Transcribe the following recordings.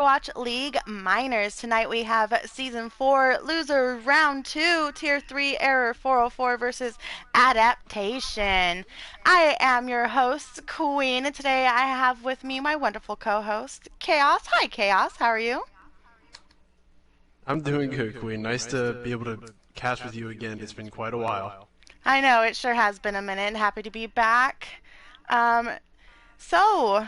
Watch League Minors. Tonight we have Season 4 Loser Round 2 Tier 3 Error 404 versus Adaptation. I am your host, Queen, and today I have with me my wonderful co-host, Chaos. Hi, Chaos. How are you? I'm doing good, Queen. Nice to be able to cast with you again. It's been quite a while. I know, it sure has been a minute. Happy to be back. Um, So,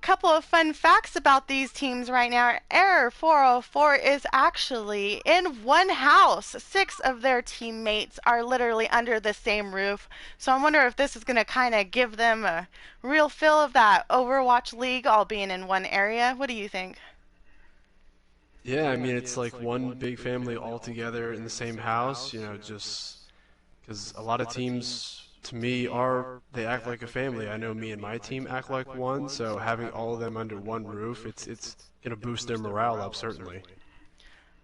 couple of fun facts about these teams right now. Error 404 is actually in one house. Six of their teammates are literally under the same roof. So I wonder if this is going to kind of give them a real feel of that Overwatch League all being in one area. What do you think? Yeah, I mean, it's like one big family all together in the same house, just because a lot of teams, to me, they act like a family. I know me and my team act like one, so having all of them under one roof, it's going to boost their morale up, certainly.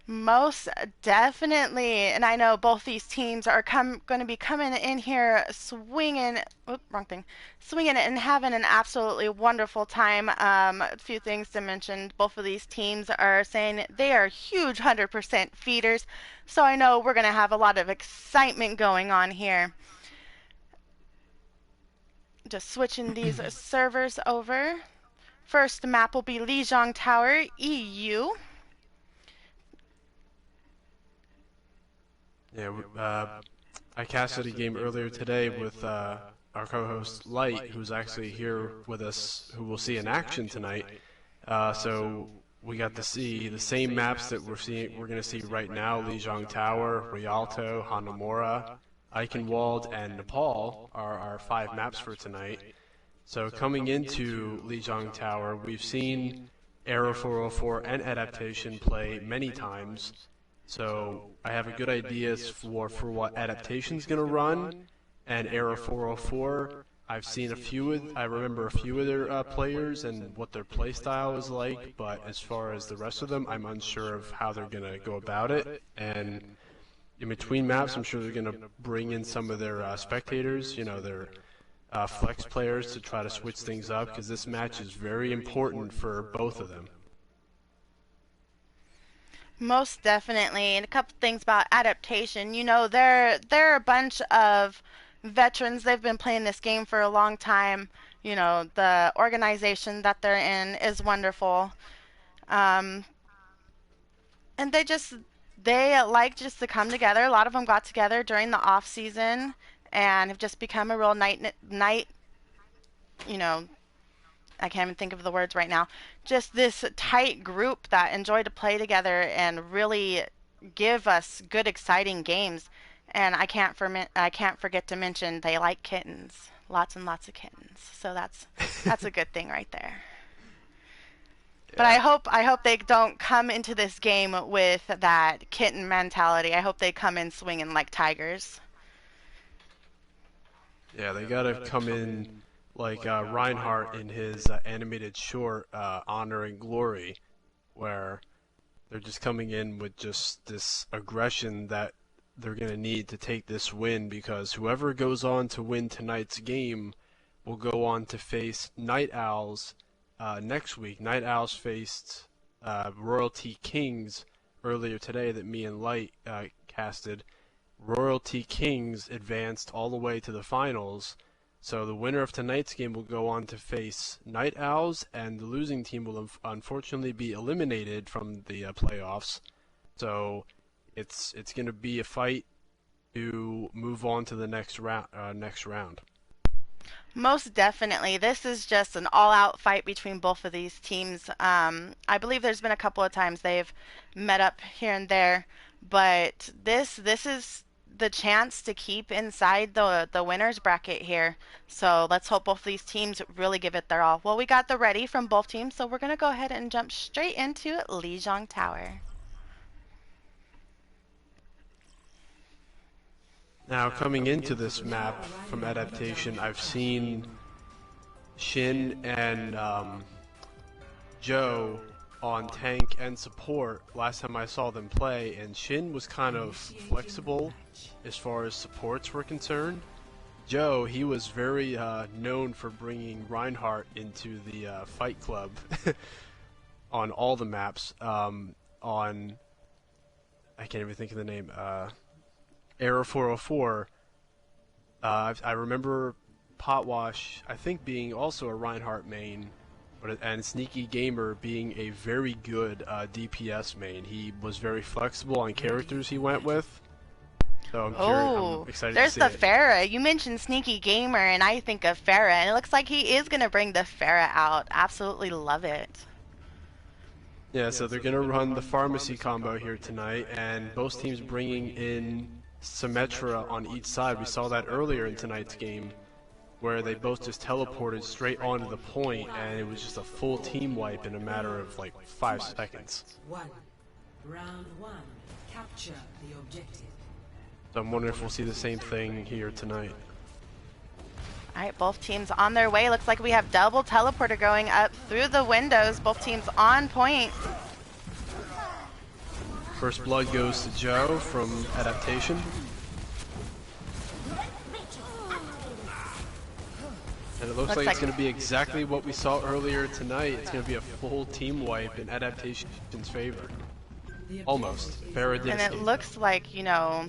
Most definitely, and I know both these teams are going to be coming in here swinging. Oop, wrong thing. Swinging it and having an absolutely wonderful time. A few things to mention. Both of these teams are saying they are huge 100% feeders, so I know we're going to have a lot of excitement going on here. Just switching these servers over. First map will be Lijiang Tower, EU. Yeah, I casted a game earlier today with our co-host Light, who's actually here with us, who we'll see in action tonight. So we got to see the same maps that we're going to see right now: Lijiang Tower, Rialto, Hanamura, Eichenwald, and Nepal are our five maps for tonight. So coming into Lijiang Tower, we've seen Arrow 404 and Adaptation play many times. So I have a good ideas for what Adaptation's going to run, and Arrow 404. I remember a few of their players and what their play style is like, but as far as the rest of them, I'm unsure of how they're going to go about it. And in between maps, I'm sure they're going to bring in some of their spectators, their flex players to try to switch things up, because this match is very important for both of them. Most definitely. And a couple things about adaptation. They're a bunch of veterans. They've been playing this game for a long time. The organization that they're in is wonderful. Um, and they like just to come together. A lot of them got together during the off season and have just become a real night, you know, I can't even think of the words right now. Just this tight group that enjoy to play together and really give us good, exciting games. And I can't forget to mention they like kittens, lots and lots of kittens. So that's a good thing right there. But Yeah. I hope they don't come into this game with that kitten mentality. I hope they come in swinging like tigers. Yeah, they gotta come in like Reinhardt in his animated short, Honor and Glory, where they're just coming in with just this aggression that they're gonna need to take this win, because whoever goes on to win tonight's game will go on to face Night Owls next week. Night Owls faced Royalty Kings earlier today that me and Light casted. Royalty Kings advanced all the way to the finals. So the winner of tonight's game will go on to face Night Owls, and the losing team will unfortunately be eliminated from the playoffs. So it's going to be a fight to move on to the next round. Next round. Most definitely. This is just an all out fight between both of these teams. I believe there's been a couple of times they've met up here and there, but this is the chance to keep inside the winners bracket here. So let's hope both of these teams really give it their all. Well, we got the ready from both teams, so we're going to go ahead and jump straight into Lijiang Tower. Now, coming into this map from Adaptation, I've seen Shin and Joe on tank and support last time I saw them play, and Shin was kind of flexible as far as supports were concerned. Joe, he was very known for bringing Reinhardt into the Fight Club. on all the maps. On I can't even think of the name. Era 404. I remember Potwash, I think, being also a Reinhardt main, and Sneaky Gamer being a very good DPS main. He was very flexible on characters he went with. So I'm curious. I'm Oh, excited to there's see the it. Pharah. You mentioned Sneaky Gamer, and I think of Pharah, and it looks like he is going to bring the Pharah out. Absolutely love it. Yeah, so they're gonna run the pharmacy combo here tonight, and both teams bringing in Symmetra on each side. We saw that earlier in tonight's game, where they both just teleported straight onto the point, and it was just a full team wipe in a matter of like 5 seconds. Round one, capture the objective. So I'm wondering if we'll see the same thing here tonight. All right, both teams on their way. Looks like we have double teleporter going up through the windows. Both teams on point. First blood goes to Joe from Adaptation. And it looks like it's going to be exactly what we saw earlier tonight. It's going to be a full team wipe in Adaptation's favor. Almost. Farah did And escape. it looks like, you know,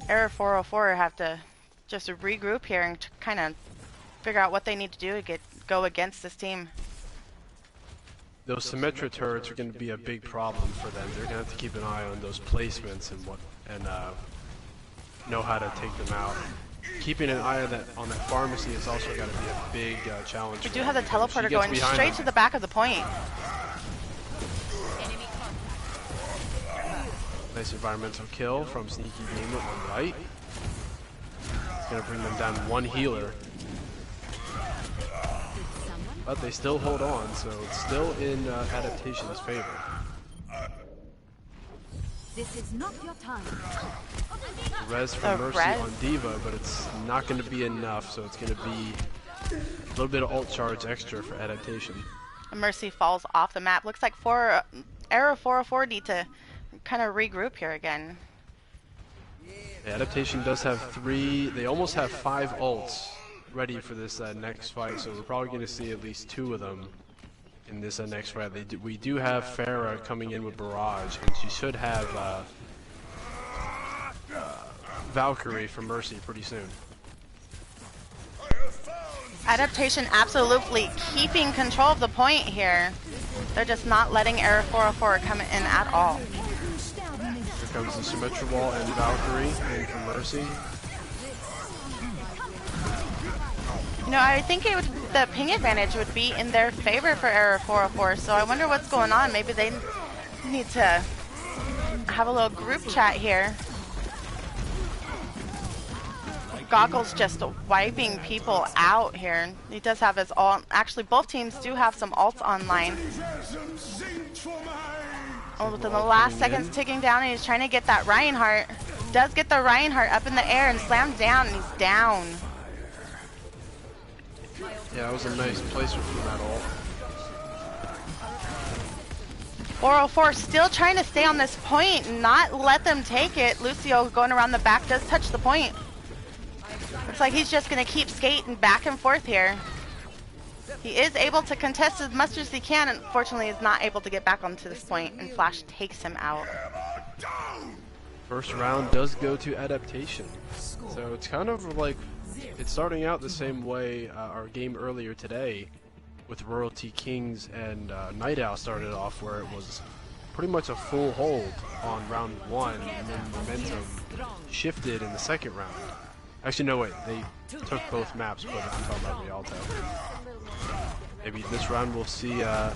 Era 404 have to just regroup here and kind of figure out what they need to do to go against this team. Those Symmetra turrets are going to be a big problem for them. They're going to have to keep an eye on those placements and know how to take them out. Keeping an eye on that pharmacy is also got to be a big challenge. We do have the teleporter going straight to the back of the point. Nice environmental kill from Sneaky Gamer on right. It's going to bring them down one healer. But they still hold on, so it's still in Adaptation's favor. This is not your time. Res for Mercy on Diva, but it's not going to be enough, so it's going to be a little bit of ult charge extra for Adaptation. Mercy falls off the map. Looks like Era 404 need to kind of regroup here again. The Adaptation does have 3, they almost have 5 ults ready for this next fight, so we're probably going to see at least 2 of them in this next fight. We do have Farah coming in with Barrage, and she should have Valkyrie for Mercy pretty soon. Adaptation absolutely keeping control of the point here. They're just not letting Era 404 come in at all. Here comes the Symmetra wall and Valkyrie in for Mercy. You know, I think the ping advantage would be in their favor for Era 404, so I wonder what's going on. Maybe they need to have a little group chat here. Goggles just wiping people out here. He does have his ult. Actually, both teams do have some ults online. Oh, within the last seconds ticking down, and he's trying to get that Reinhardt. Does get the Reinhardt up in the air and slammed down, and he's down. Yeah, that was a nice placement from that ult. 404 still trying to stay on this point and not let them take it. Lucio going around the back does touch the point. Looks like he's just going to keep skating back and forth here. He is able to contest as much as he can. Unfortunately, is not able to get back onto this point, and Flash takes him out. First round does go to Adaptation. So it's kind of like, it's starting out the same way our game earlier today with Royalty Kings and Night Owl started off, where it was pretty much a full hold on round 1, and then momentum shifted in the second round. Actually, no, wait, they took both maps, but I'm talking about Rialto. Maybe this round we'll see, God,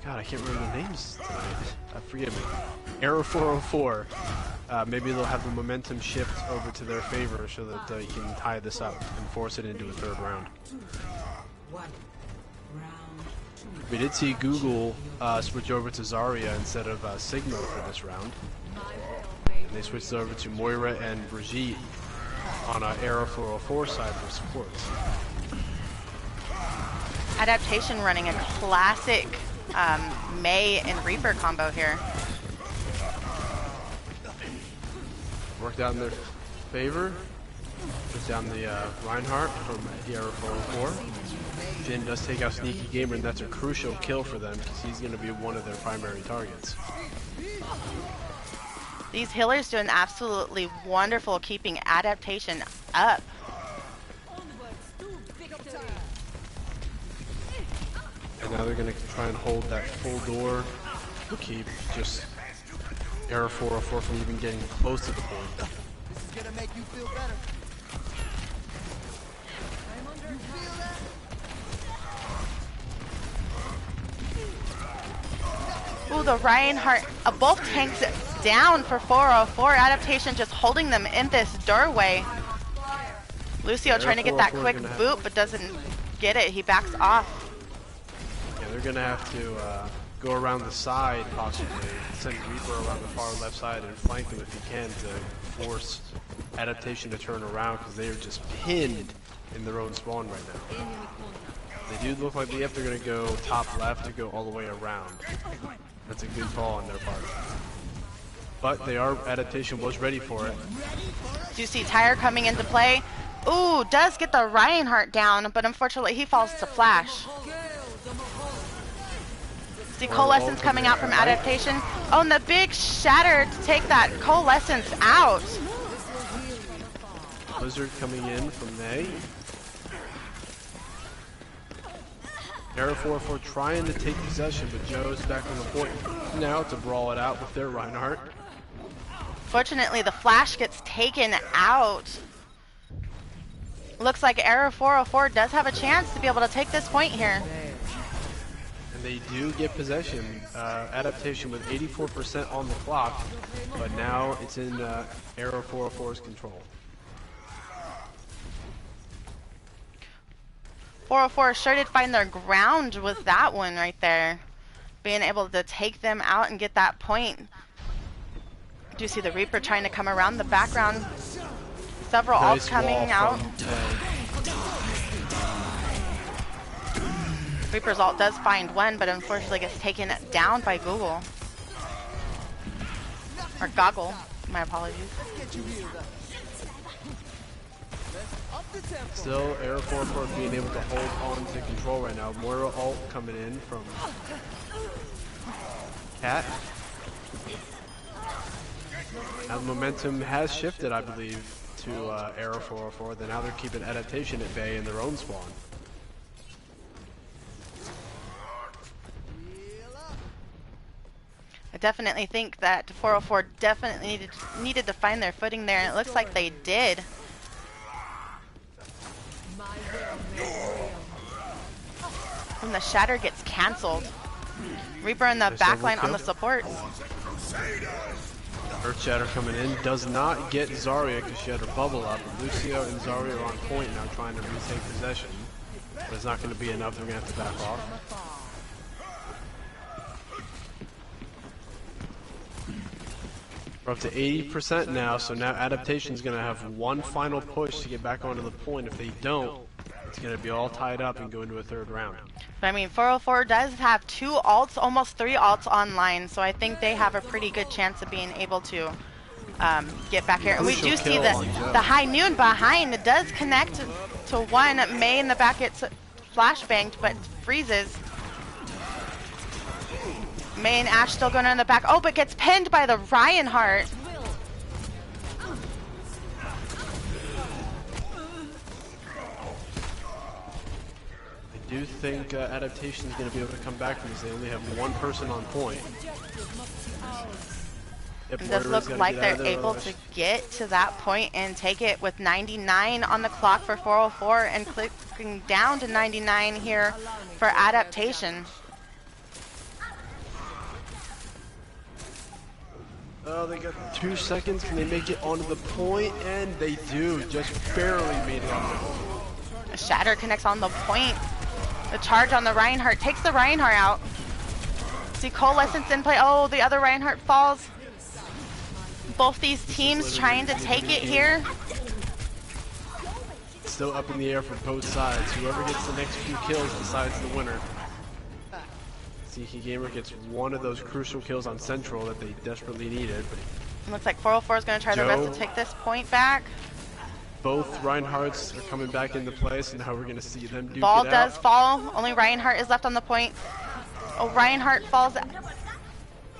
I can't remember the names tonight. Forgive me. Era 404. Maybe they'll have the momentum shift over to their favor so that they can tie this up and force it into a third round. We did see Google switch over to Zarya instead of Sigma for this round. And they switched over to Moira and Brigitte on Era 404 side for supports. Adaptation running a classic Mei and Reaper combo here. Worked out in their favor. Put down the Reinhardt from Era 404. Finn does take out Sneaky Gamer, and that's a crucial kill for them because he's going to be one of their primary targets. These healers doing absolutely wonderful keeping Adaptation up. And now they're going to try and hold that full door to keep just Error 404 from even getting close to the point. This is gonna make you feel better. You feel that? Ooh, the Reinhardt, both tanks down for 404. Adaptation just holding them in this doorway. Lucio trying to get that quick boot, but doesn't get it. He backs off. Yeah, they're going to have to go around the side, possibly. Send Reaper around the far left side and flank him if he can to force Adaptation to turn around because they are just pinned in their own spawn right now. They do look like they're going to go top left to go all the way around. That's a good call on their part. But Adaptation was ready for it. Do you see Tyre coming into play? Ooh, does get the Reinhardt down, but unfortunately he falls to Flash. See Coalescence coming out from Adaptation. Oh, and the big shatter to take that Coalescence out. Blizzard coming in from May. Error 404 trying to take possession, but Joe's back on the point now to brawl it out with their Reinhardt. Fortunately, the Flash gets taken out. Looks like Error 404 does have a chance to be able to take this point here. And they do get possession. Adaptation with 84% on the clock, but now it's in Error 404's control. 404 sure did find their ground with that one right there. Being able to take them out and get that point. Do you see the Reaper trying to come around the background? Several Nice ults coming out. Reaper's ult does find one, but unfortunately gets taken down by Google. Or Goggle. My apologies. Still, Error 404 being able to hold on to control right now. Moira ult coming in from Cat. Now the momentum has shifted, I believe, to Error 404. Then now they're keeping Adaptation at bay in their own spawn. I definitely think that 404 definitely needed to find their footing there, and it looks like they did. And the shatter gets cancelled. Reaper in the backline on the supports. Earth Shatter coming in does not get Zarya because she had her bubble up. Lucio and Zarya are on point now trying to retake possession. But it's not going to be enough. They're going to have to back off. We're up to 80% now, so now Adaptation's going to have one final push to get back onto the point. If they don't, it's going to be all tied up and go into a third round. But I mean, 404 does have 2 ults, almost 3 ults online, so I think they have a pretty good chance of being able to get back here. And we do see the High Noon behind. It does connect to one. May in the back gets flashbanged, but freezes. May and Ash still going in the back. Oh, but gets pinned by the Reinhardt. I do think Adaptation is going to be able to come back from this. They only have one person on point. It does look like they're able to get to that point and take it with 99 on the clock for 404 and clicking down to 99 here for Adaptation. Oh, they got 2 seconds. Can they make it onto the point? And they do. Just barely made it on the point. Shatter connects on the point. The charge on the Reinhardt takes the Reinhardt out. See Coalescence in play. Oh, the other Reinhardt falls. Both these teams trying to take it here. Still up in the air for both sides. Whoever gets the next few kills decides the winner. Sneaky Gamer gets one of those crucial kills on Central that they desperately needed. But It looks like 404 is going to try their best to take this point back. both Reinhardts are coming back into place, and now we're going to see them duke Ball it does out. fall. Only Reinhardt is left on the point. Oh, Reinhardt falls. Arrow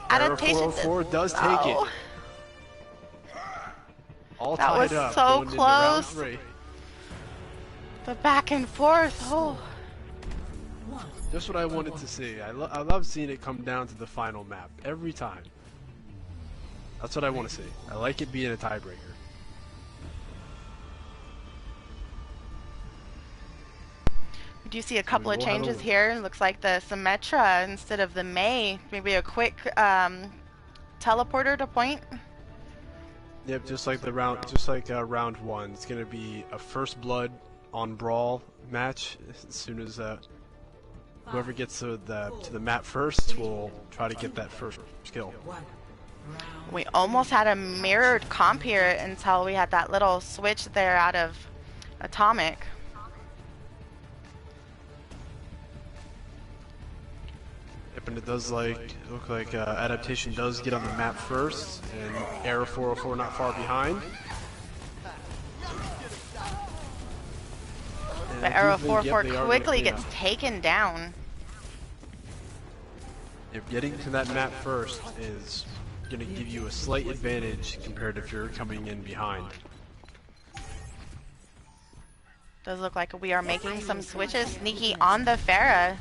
Adaptation. 404 does take it. Oh, All that was tied up so going into round close. 3. The back and forth. Oh. Just what I wanted to see. I love seeing it come down to the final map every time. That's what I want to see. I like it being a tiebreaker. We do see a couple of will have changes a- here. Looks like the Symmetra instead of the May. Maybe a quick teleporter to point. Yep, just like round 1. It's gonna be a first blood on brawl match. As soon as whoever gets to the map first will try to get that first kill. We almost had a mirrored comp here until we had that little switch there out of Atomic. Yep, and it does look like Adaptation does get on the map first, and Arrow 404 not far behind. And But I do Arrow think, 4-4 they are quickly gonna- gets yeah. taken down. Yep, getting to that map first is going to give you a slight advantage compared if you're coming in behind. Does look like we are making some switches. Sneaky on the Pharah.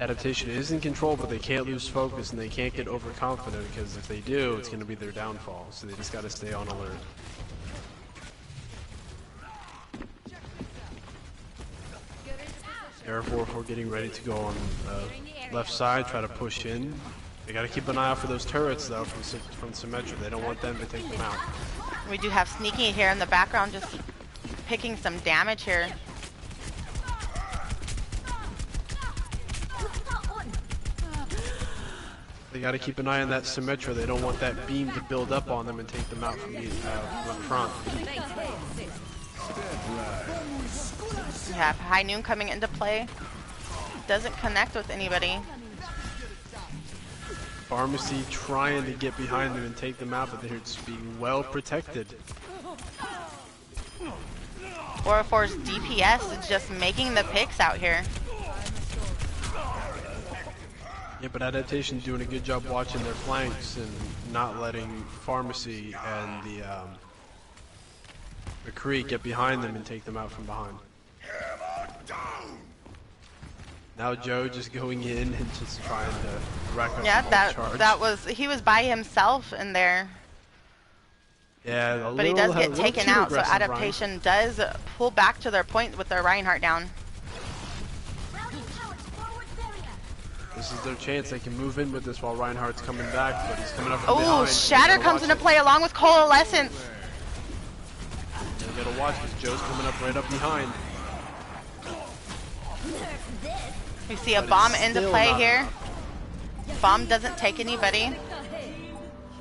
Adaptation is in control, but they can't lose focus and they can't get overconfident, because if they do, it's going to be their downfall. So they just got to stay on alert. Air 4-4 getting ready to go on the left side, try to push in. They got to keep an eye out for those turrets though from Symmetra. They don't want them to take them out. We do have Sneaky here in the background just picking some damage here. They got to keep an eye on that Symmetra. They don't want that beam to build up on them and take them out from the front. We have High Noon coming into play. Doesn't connect with anybody. Pharmacy trying to get behind them and take them out, but they're just being well protected. 404's DPS is just making the picks out here. Yeah, but Adaptation doing a good job watching their flanks and not letting Pharmacy and the McCree get behind them and take them out from behind. Now Joe just going in and just trying to rack up Yeah, some charge. he was by himself in there. Yeah, But he does get little taken too out, so aggressive, Ryan. Adaptation does pull back to their point with their Reinhardt down. This is their chance. They can move in with this while Reinhardt's coming back, but he's coming up from behind. Oh, Shatter comes into play along with Coalescence. You gotta watch because Joe's coming up right up behind. We see a But bomb it's into still play not here. enough. Bomb doesn't take anybody.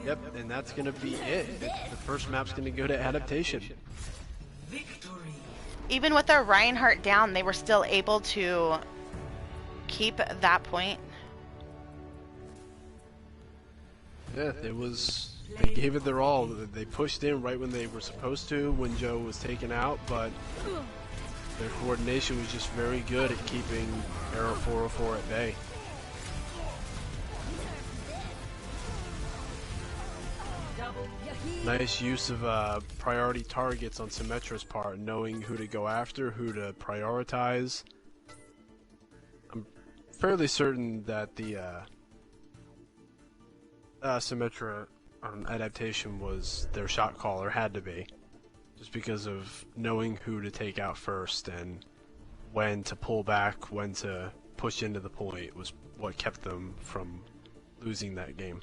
Yep, and that's gonna be it. The first map's gonna go to Adaptation. Victory. Even with their Reinhardt down, they were still able to keep that point. Yeah, they gave it their all. They pushed in right when they were supposed to when Joe was taken out, but their coordination was just very good at keeping Arrow 404 at bay. Nice use of priority targets on Symmetra's part, knowing who to go after, who to prioritize. I'm fairly certain that the Symmetra on Adaptation was their shot caller, had to be, just because of knowing who to take out first and when to pull back, when to push into the point was what kept them from losing that game.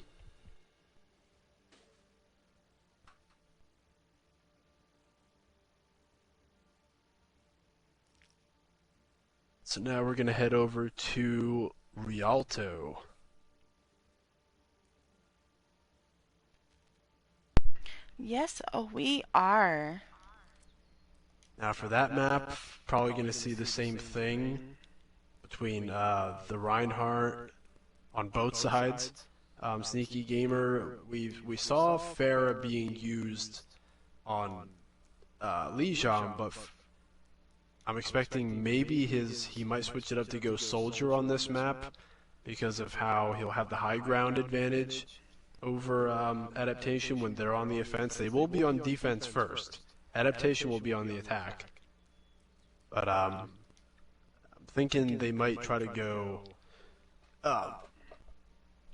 So now we're going to head over to Rialto. Yes, oh, we are. Now for that map, probably going to see the same thing between the Reinhardt on both sides. Sneaky Gamer, we saw Pharah being used on Lijiang, but I'm expecting maybe he might switch it up to go Soldier on this map because of how he'll have the high ground advantage over Adaptation when they're on the offense. They will be on defense first. Adaptation will be on the attack. But I'm thinking they might try to go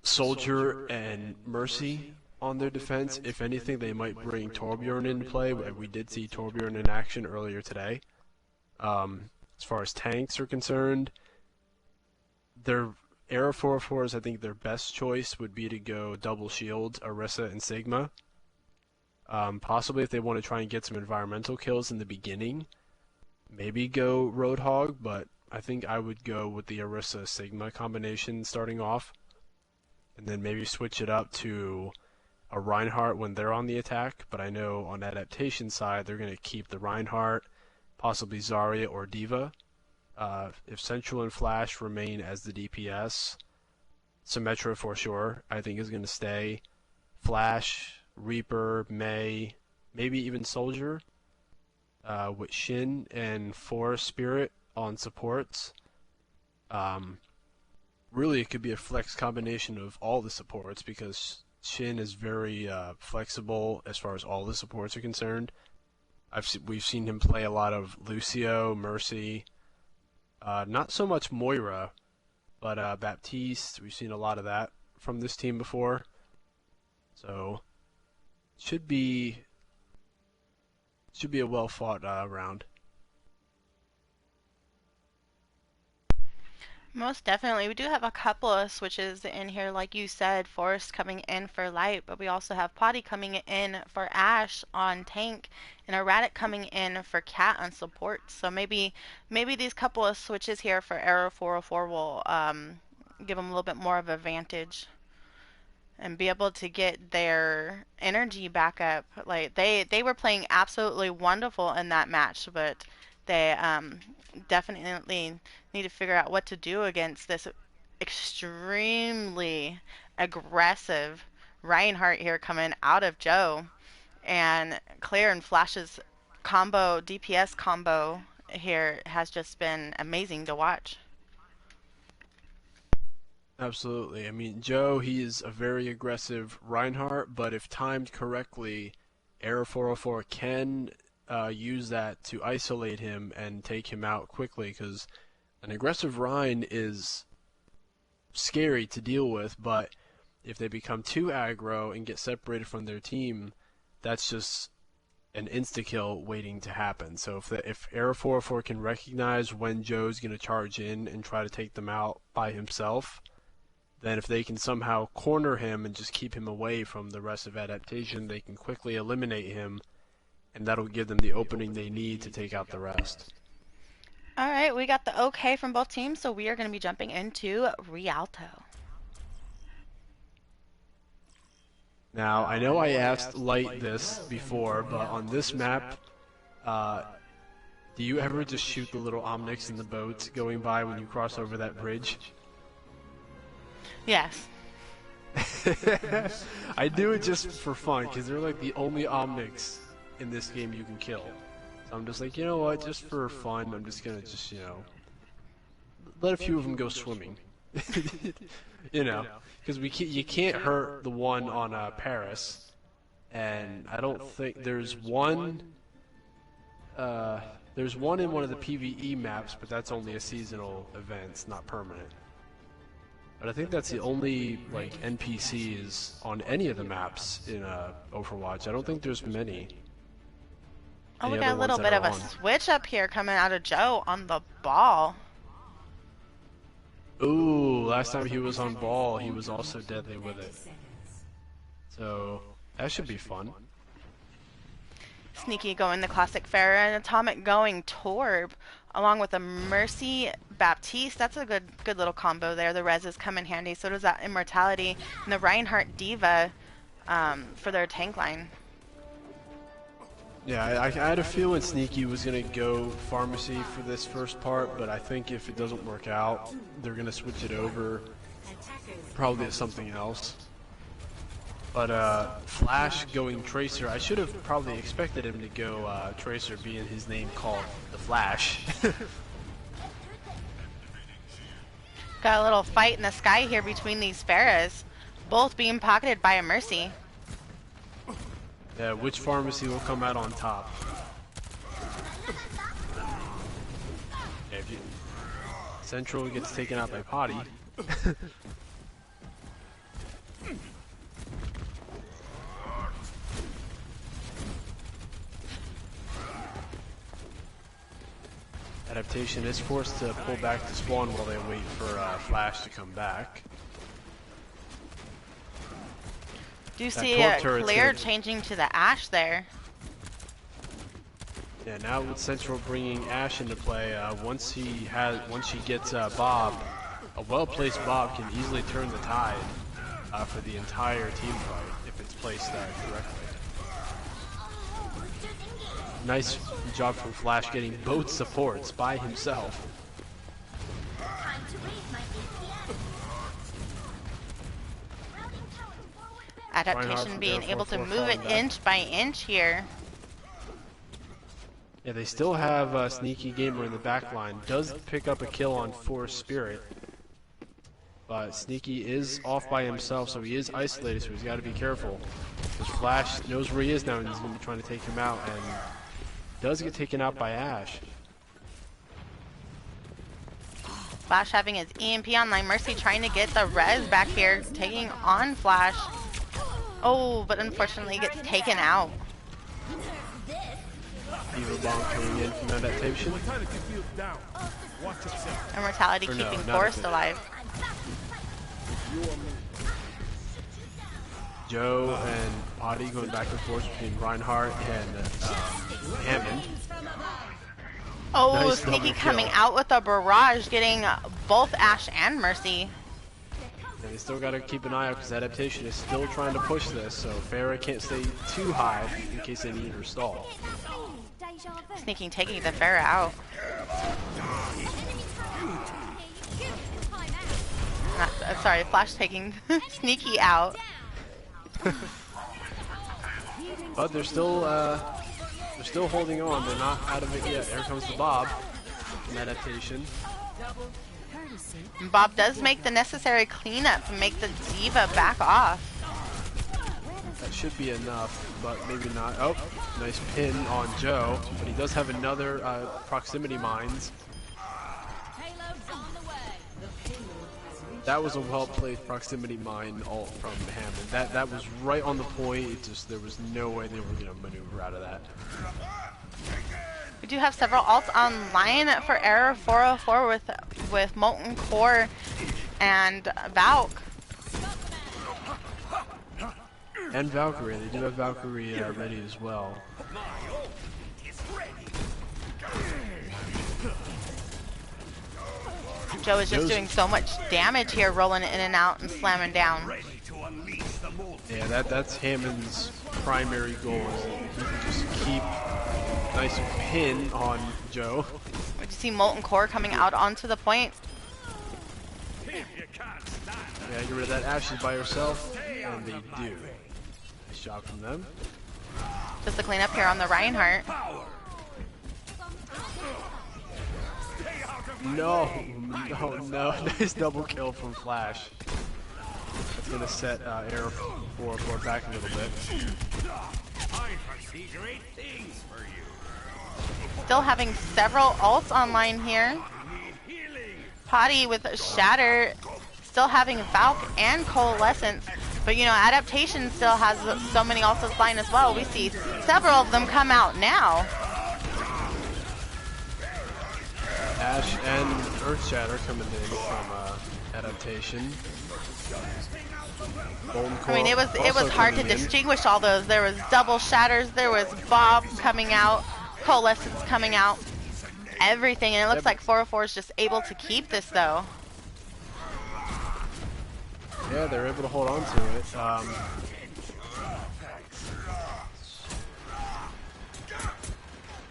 Soldier and Mercy on their defense. If anything, they might bring Torbjorn into play. We did see Torbjorn in action earlier today. As far as tanks are concerned, their Era 404s, I think their best choice would be to go double shields, Orisa and Sigma. Possibly if they want to try and get some environmental kills in the beginning, maybe go Roadhog, but I think I would go with the Orisa Sigma combination starting off, and then maybe switch it up to a Reinhardt when they're on the attack. But I know on Adaptation side they're going to keep the Reinhardt, possibly Zarya or Diva. If Central and Flash remain as the DPS, Symmetra for sure I think is going to stay. Flash, Reaper, Mei, maybe even Soldier, with Shin and Forest Spirit on supports. Really, it could be a flex combination of all the supports because Shin is very flexible as far as all the supports are concerned. We've seen him play a lot of Lucio, Mercy, not so much Moira, but Baptiste. We've seen a lot of that from this team before. So should be a well fought round. Most definitely. We do have a couple of switches in here, like you said, Forest coming in for Light, but we also have Potty coming in for Ashe on tank, and Erratic coming in for Cat on support. So maybe these couple of switches here for Arrow 404 will give them a little bit more of an advantage and be able to get their energy back up. Like they were playing absolutely wonderful in that match, but they definitely need to figure out what to do against this extremely aggressive Reinhardt here coming out of Joe, and Claire and Flash's combo, DPS combo here has just been amazing to watch. Absolutely. I mean, Joe, he is a very aggressive Reinhardt, but if timed correctly, Era 404 can use that to isolate him and take him out quickly, because an aggressive Rein is scary to deal with, but if they become too aggro and get separated from their team, that's just an insta-kill waiting to happen. So if Era 404 can recognize when Joe's going to charge in and try to take them out by himself, then if they can somehow corner him and just keep him away from the rest of Adaptation, they can quickly eliminate him, and that'll give them the opening they need to take out the rest. All right, we got the okay from both teams, so we are going to be jumping into Rialto. Now, I know I asked Light this before, but on this map, do you ever just shoot the little Omnics in the boats going by when you cross over that bridge? Yes. I do it just for fun, because they're like the only Omnics in this game you can kill. So I'm just like, you know what, just for fun, I'm just gonna let a few of them go swimming. Because you can't hurt the one on Paris, and I don't think there's one in one of the PvE maps, but that's only a seasonal event, it's not permanent. But I think that's the only NPCs on any of the maps in Overwatch. I don't think there's many. Oh, we got a little bit of a switch up here coming out of Joe on the ball. Ooh, last time he was on ball, he was also deadly with it. So, that should be fun. Sneaky going the classic Pharah, and Atomic going Torb, along with a Mercy Baptiste. That's a good little combo there. The res is come in handy. So does that Immortality and the Reinhardt Diva for their tank line. Yeah, I had a feeling Sneaky was going to go Pharmacy for this first part, but I think if it doesn't work out, they're going to switch it over probably to something else. But Flash going Tracer, I should have probably expected him to go Tracer, being his name called the Flash. Got a little fight in the sky here between these Pharahs, both being pocketed by a Mercy. Yeah, which pharmacy will come out on top? Yeah, if you... Central gets taken out by Potty. Adaptation is forced to pull back to spawn while they wait for Flash to come back. Do you see a clear changing to the Ashe there? Yeah, now with Central bringing Ashe into play, once she gets Bob, a well-placed Bob can easily turn the tide for the entire team fight if it's placed correctly. Nice job from Flash getting both supports by himself. Adaptation being able to move it inch by inch here. Yeah, they still have Sneaky Gamer in the back line. Does pick up a kill on Force Spirit. But Sneaky is off by himself, so he is isolated, so he's got to be careful. Because Flash knows where he is now, and he's going to be trying to take him out, and does get taken out by Ashe. Flash having his EMP online. Mercy trying to get the res back here, taking on Flash. Oh, but unfortunately gets taken out. Evil Bomb coming in from Adaptation. Immortality keeping Forrest alive. Joe and Potty going back and forth between Reinhardt and Hammond. Oh, Nice Sneaky double coming kill. out with a barrage, getting both Ashe and Mercy. And they still got to keep an eye out because Adaptation is still trying to push this, so Pharah can't stay too high in case they need her stall. Sneaking, taking the Pharah out. Sorry, Flash taking Sneaky out. But they're still holding on. They're not out of it yet. Here comes the Bob from Adaptation. Bob does make the necessary cleanup and make the Diva back off. That should be enough, but maybe not. Oh, nice pin on Joe, but he does have another proximity mines. That was a well-played proximity mine ult from Hammond. That was right on the point. It just there was no way they were gonna maneuver out of that. We do have several ults online for Error 404 with Molten Core and Valk. And Valkyrie. They do have Valkyrie ready as well. Joe is just doing so much damage here, rolling in and out and slamming down. Yeah, that's Hammond's primary goal. He can just keep nice pin on Joe. We see Molten Core coming out onto the point. Yeah, get rid of that Ashe by herself, and they do. Nice job from them. Just the cleanup here on the Reinhardt. No. Nice double kill from Flash. That's gonna set Arrow 4 back a little bit. Still having several ults online here. Potty with Shatter, still having Valk and Coalescence. But you know, Adaptation still has so many ults online as well. We see several of them come out now. Ashe and Earthshatter coming in from Adaptation. I mean, it was hard to distinguish all those. There was double shatters, there was Bob coming out, Coalescence coming out, everything. And it looks like 404 is just able to keep this though. Yeah, they're able to hold on to it.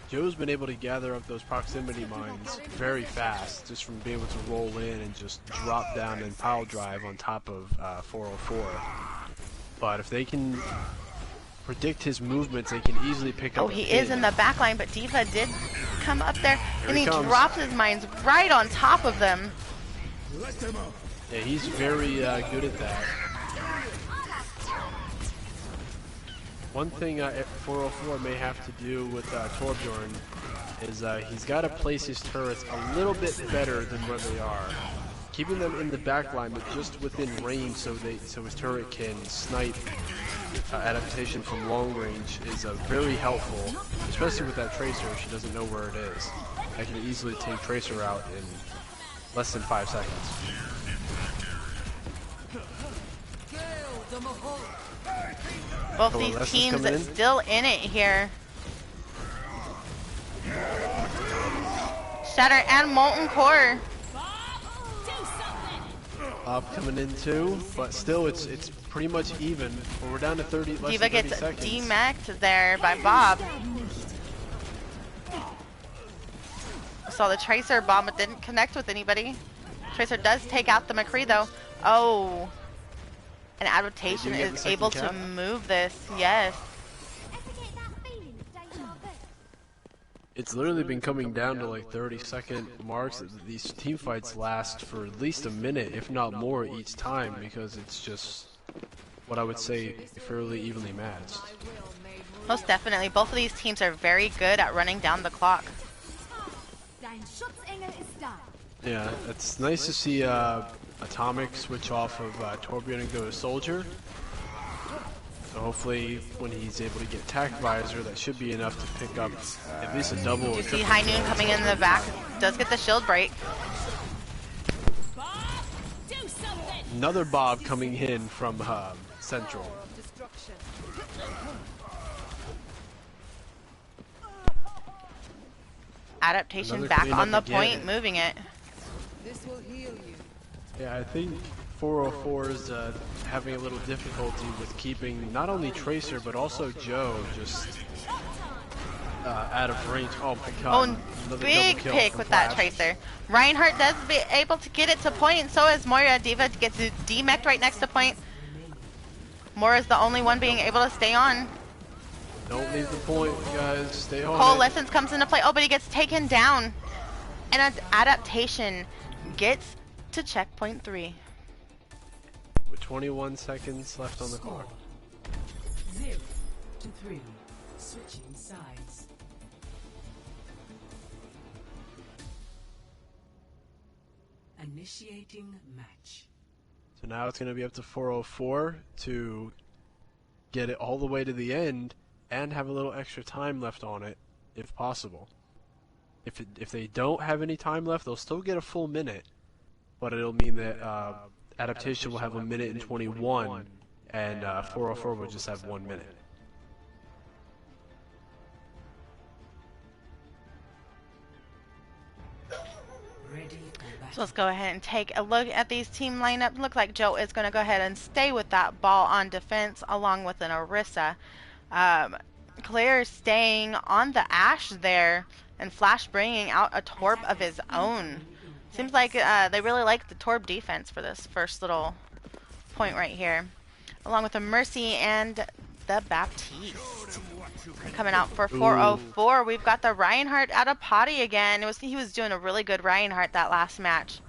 Joe's been able to gather up those proximity mines very fast, just from being able to roll in and just drop down and pile drive on top of 404. but if they can predict his movements, they can easily pick up. Oh, he is in the back line, but D.Va did come up there, and he comes. drops his mines right on top of them. Yeah, he's very good at that. One thing 404 may have to do with Torbjorn is he's got to place his turrets a little bit better than where they are. Keeping them in the back line, but just within range, so his turret can snipe adaptation from long range is very helpful, especially with that Tracer. She doesn't know where it is. I can easily take Tracer out in less than 5 seconds. Both these teams are still in it here. Shatter and Molten Core. Coming in too, but still it's pretty much even. We're down to 30. Less D.Va than 30 gets seconds. D-maxed there by Bob. Saw the Tracer bomb, but didn't connect with anybody. Tracer does take out the McCree though. Oh, and Adaptation is able to move this. Yes. It's literally been coming down to like 30-second marks. These team fights last for at least a minute, if not more, each time, because it's just what I would say fairly evenly matched. Most definitely. Both of these teams are very good at running down the clock. Yeah, it's nice to see Atomic switch off of Torbjorn and go to Soldier. So hopefully when he's able to get Tac Visor, that should be enough to pick up at least a double. You see High Noon coming in the back. Does get the shield break. Another Bob coming in from Central. Adaptation Another back on the again. point, moving it. This will heal you. Yeah, I think 404 is having a little difficulty with keeping not only Tracer but also Joe just out of range. Oh my god. Oh, big pick with that Tracer. Reinhardt does be able to get it to point, and so is Moira. D.Va gets D-mech'd right next to point. Moira's the only one being able to stay on. Don't leave the point, guys. Stay on Coalescence comes into play. Oh, but he gets taken down. And Adaptation gets to checkpoint 3. With 21 seconds left on the clock. 0 to 3. Switching sides. Initiating match. So now it's going to be up to 404 to get it all the way to the end and have a little extra time left on it, if possible. If they don't have any time left, they'll still get a full minute, but it'll mean that Adaptation will have a minute and 21, and 404 will just have 1 minute. Ready. So let's go ahead and take a look at these team lineup. Look like Joe is going to go ahead and stay with that ball on defense along with an Orisa. Claire staying on the Ashe there, and Flash bringing out a Torb of his own. Seems like they really like the Torb defense for this first little point right here. Along with the Mercy and the Baptiste. Coming out for 404, we've got the Reinhardt out of potty again. He was doing a really good Reinhardt that last match.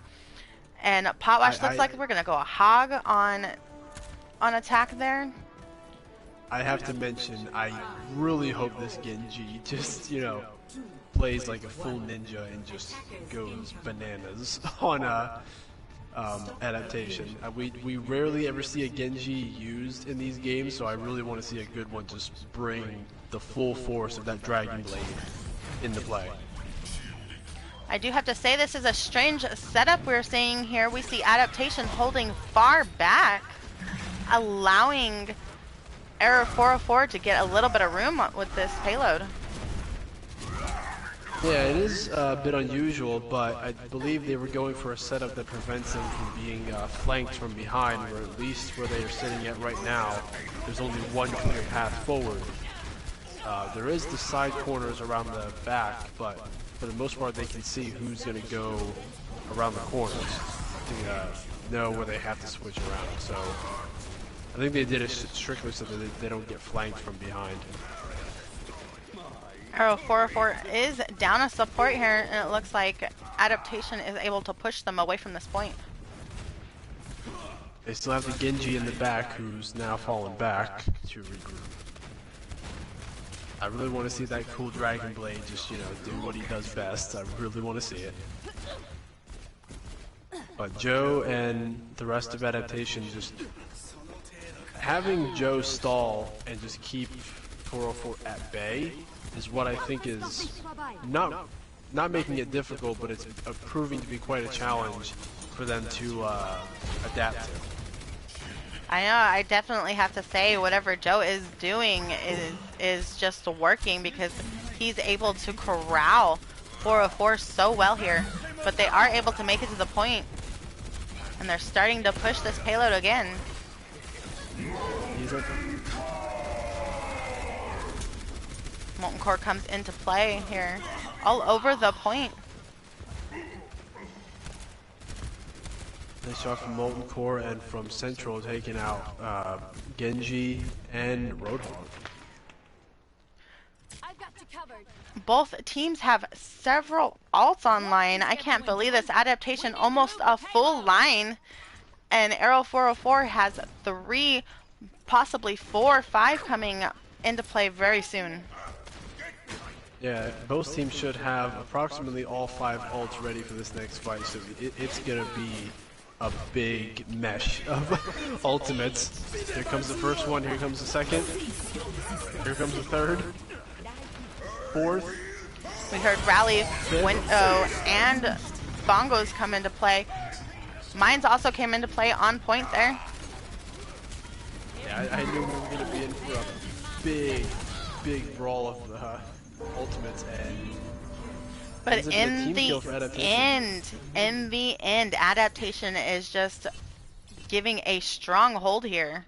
And Potwash looks like we're going to go a hog on attack there. I have to mention, I really hope this Genji just, plays like a full ninja and just goes bananas on Adaptation. We rarely ever see a Genji used in these games, so I really want to see a good one just bring the full force of that Dragon Blade into play. I do have to say this is a strange setup we're seeing here. We see Adaptation holding far back, allowing Error 404 to get a little bit of room with this payload. Yeah, it is a bit unusual, but I believe they were going for a setup that prevents them from being flanked from behind, or at least where they are sitting at right now, there's only one clear path forward. There is the side corners around the back, but for the most part they can see who's going to go around the corners to know where they have to switch around. So I think they did it strictly so that they don't get flanked from behind. Arrow 404 is down a support here, and it looks like Adaptation is able to push them away from this point. They still have the Genji in the back, who's now fallen back to regroup. I really want to see that cool Dragon Blade just, you know, do what he does best. I really want to see it. But Joe and the rest of Adaptation just... Having Joe stall and just keep 404 at bay is what I think is not making it difficult, but it's proving to be quite a challenge for them to adapt to. I know, I definitely have to say whatever Joe is doing is just working, because he's able to corral 404 so well here. But they are able to make it to the point, and they're starting to push this payload again. Molten Core comes into play here, all over the point. Nice shot from Molten Core and from Central, taking out Genji and Roadhog. I've got you covered. Both teams have several ults online. I can't believe this. Adaptation almost a full line, and Arrow 404 has 3, possibly 4, 5 coming into play very soon. Yeah, both teams should have approximately all 5 ults ready for this next fight, so it's gonna be a big mesh of ultimates. Here comes the first one, here comes the second, here comes the third, fourth. We heard Rally, Window, and Bongos come into play. Mines also came into play on point there. Yeah, I knew we were gonna be in for a big brawl of ultimates, and but in the end, Adaptation is just giving a strong hold here.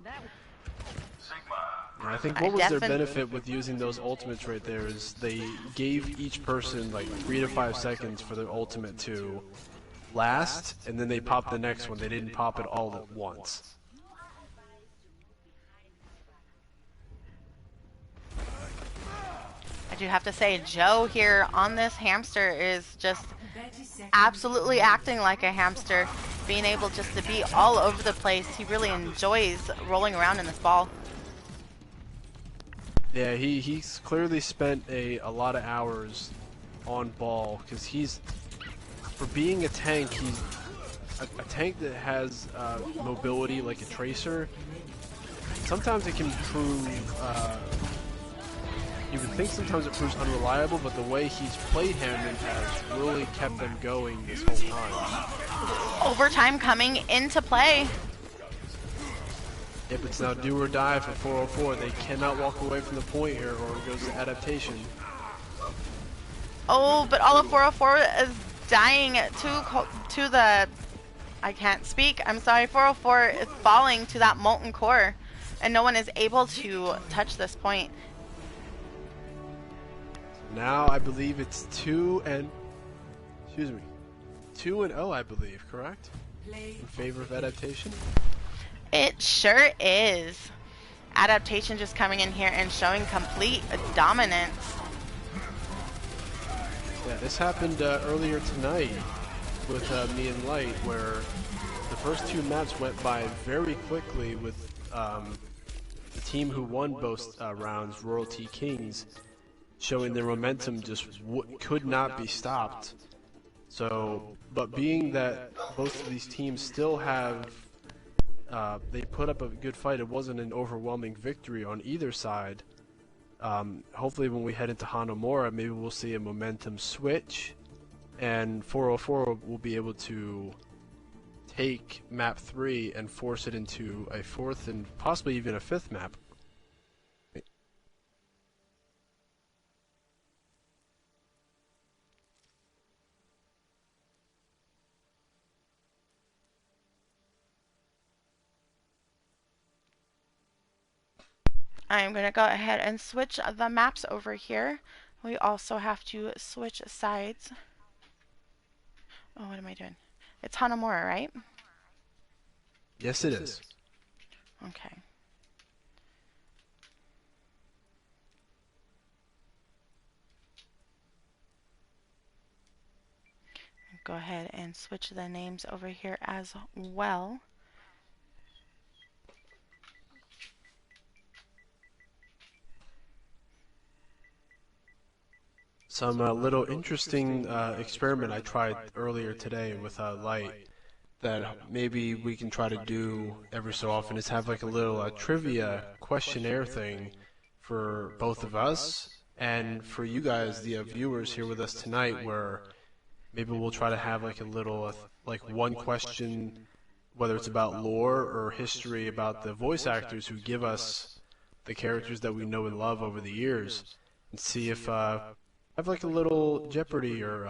I think what was their benefit with using those ultimates right there is they gave each person like 3 to 5 seconds for their ultimate to last, and then they popped the next one. They didn't pop it all at once. I do have to say, Joe here on this hamster is just absolutely acting like a hamster, being able just to be all over the place. He really enjoys rolling around in this ball. Yeah, he's clearly spent a lot of hours on ball, because for being a tank, he's a tank that has mobility like a tracer. Sometimes it can prove you would think sometimes it proves unreliable, but the way he's played Hammond has really kept them going this whole time. Overtime coming into play. If it's now do or die for 404, they cannot walk away from the point here, or it goes to Adaptation. Oh, but all of 404 is dying to the... I can't speak. I'm sorry. 404 is falling to that Molten Core, and no one is able to touch this point. Now I believe it's 2 and 0, I believe, correct? In favor of Adaptation? It sure is. Adaptation just coming in here and showing complete dominance. Yeah, this happened earlier tonight with me and Light, where the first 2 maps went by very quickly with the team who won both rounds, Royalty Kings, showing their momentum just could not be stopped. So, but being that both of these teams still have, they put up a good fight, it wasn't an overwhelming victory on either side. Hopefully when we head into Hanamura, maybe we'll see a momentum switch, and 404 will be able to take map 3 and force it into a 4th and possibly even a 5th map. I'm going to go ahead and switch the maps over here. We also have to switch sides. Oh, what am I doing? It's Hanamura, right? Yes, it is. Okay. go ahead and switch the names over here as well. Some little interesting experiment I tried earlier today with Light that maybe we can try to do every so often is have like a little trivia questionnaire thing for both of us and for you guys, the viewers here with us tonight, where maybe we'll try to have like a little like one question, whether it's about lore or history about the voice actors who give us the characters that we know and love over the years, and see if have like a little Jeopardy or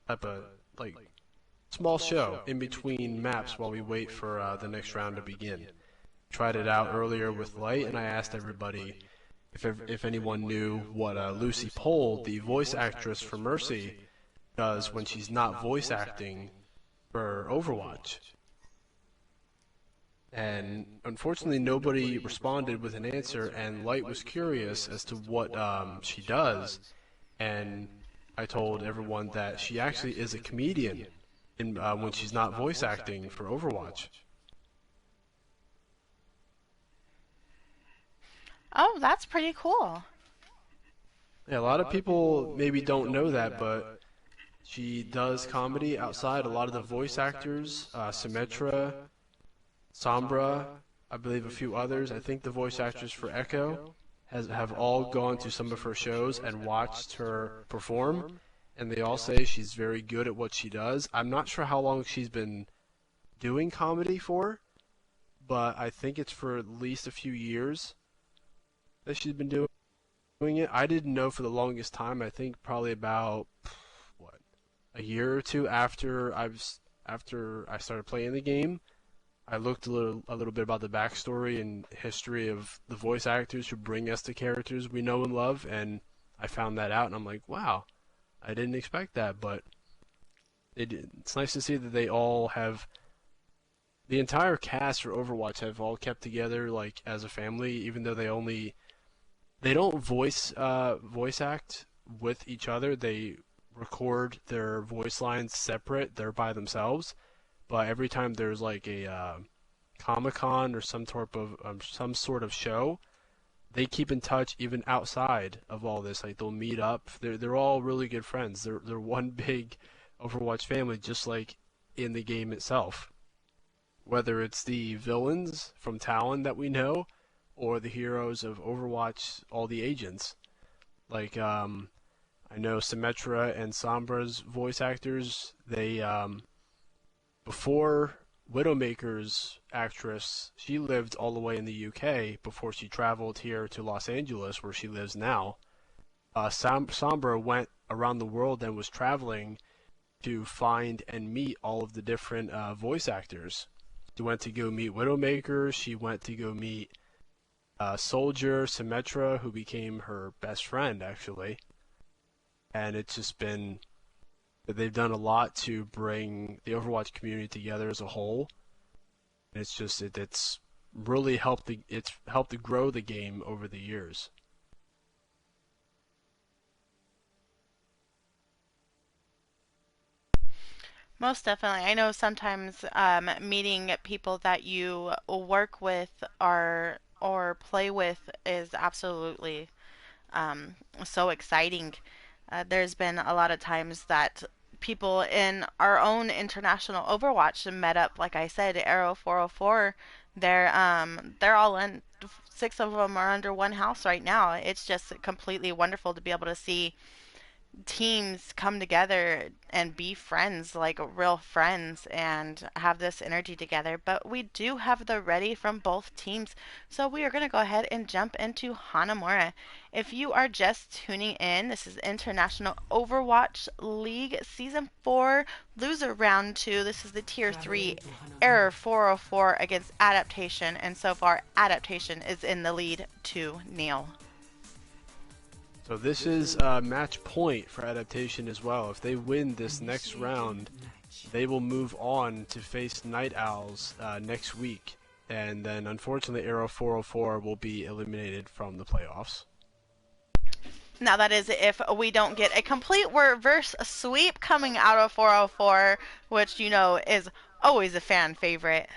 type of like small show in between maps while we wait for the next round to begin. Tried it out earlier with Light, and I asked everybody if anyone knew what Lucy Pohl, the voice actress for Mercy, does when she's not voice acting for Overwatch. And unfortunately, nobody responded with an answer, and Light was curious as to what she does. And I told everyone that she actually is a comedian when she's not voice acting for Overwatch. Oh, that's pretty cool. Yeah, a lot of people maybe don't know that, but she does comedy outside. A lot of the voice actors, Symmetra, Sombra, I believe a few others. I think the voice actors for Echo have all gone to some of her shows and watched her perform, and they all say she's very good at what she does. I'm not sure how long she's been doing comedy for, but I think it's for at least a few years that she's been doing it. I didn't know for the longest time. I think probably about a year or two after I started playing the game. I looked a little bit about the backstory and history of the voice actors who bring us the characters we know and love, and I found that out, and I'm like, wow, I didn't expect that, but it's nice to see that they all have, the entire cast for Overwatch have all kept together like as a family, even though they don't voice act with each other. They record their voice lines separate. They're by themselves. But every time there's like a Comic-Con or some sort of show, they keep in touch even outside of all this. Like they'll meet up. They're all really good friends. They're one big Overwatch family, just like in the game itself. Whether it's the villains from Talon that we know, or the heroes of Overwatch, all the agents. Like I know Symmetra and Sombra's voice actors. They before Widowmaker's actress, she lived all the way in the UK before she traveled here to Los Angeles, where she lives now. Sombra went around the world and was traveling to find and meet all of the different voice actors. She went to go meet Widowmaker. She went to go meet Soldier, Symmetra, who became her best friend, actually. And it's just been that they've done a lot to bring the Overwatch community together as a whole. And it's just it's really helped to grow the game over the years. Most definitely. I know sometimes meeting people that you work with or play with is absolutely so exciting. There's been a lot of times that people in our own international Overwatch met up. Like I said, Arrow 404. They're all in. 6 of them are under one house right now. It's just completely wonderful to be able to see teams come together and be friends, like real friends, and have this energy together. But we do have the ready from both teams, so we are going to go ahead and jump into Hanamura. If you are just tuning in, this is International Overwatch League Season 4 Loser Round 2. This is the Tier 3 Error 404 against Adaptation, and so far Adaptation is in the lead to Neil. So this is match point for Adaptation as well. If they win this next round, they will move on to face Night Owls next week. And then unfortunately Arrow 404 will be eliminated from the playoffs. Now that is if we don't get a complete reverse sweep coming out of 404, which you know is always a fan favorite.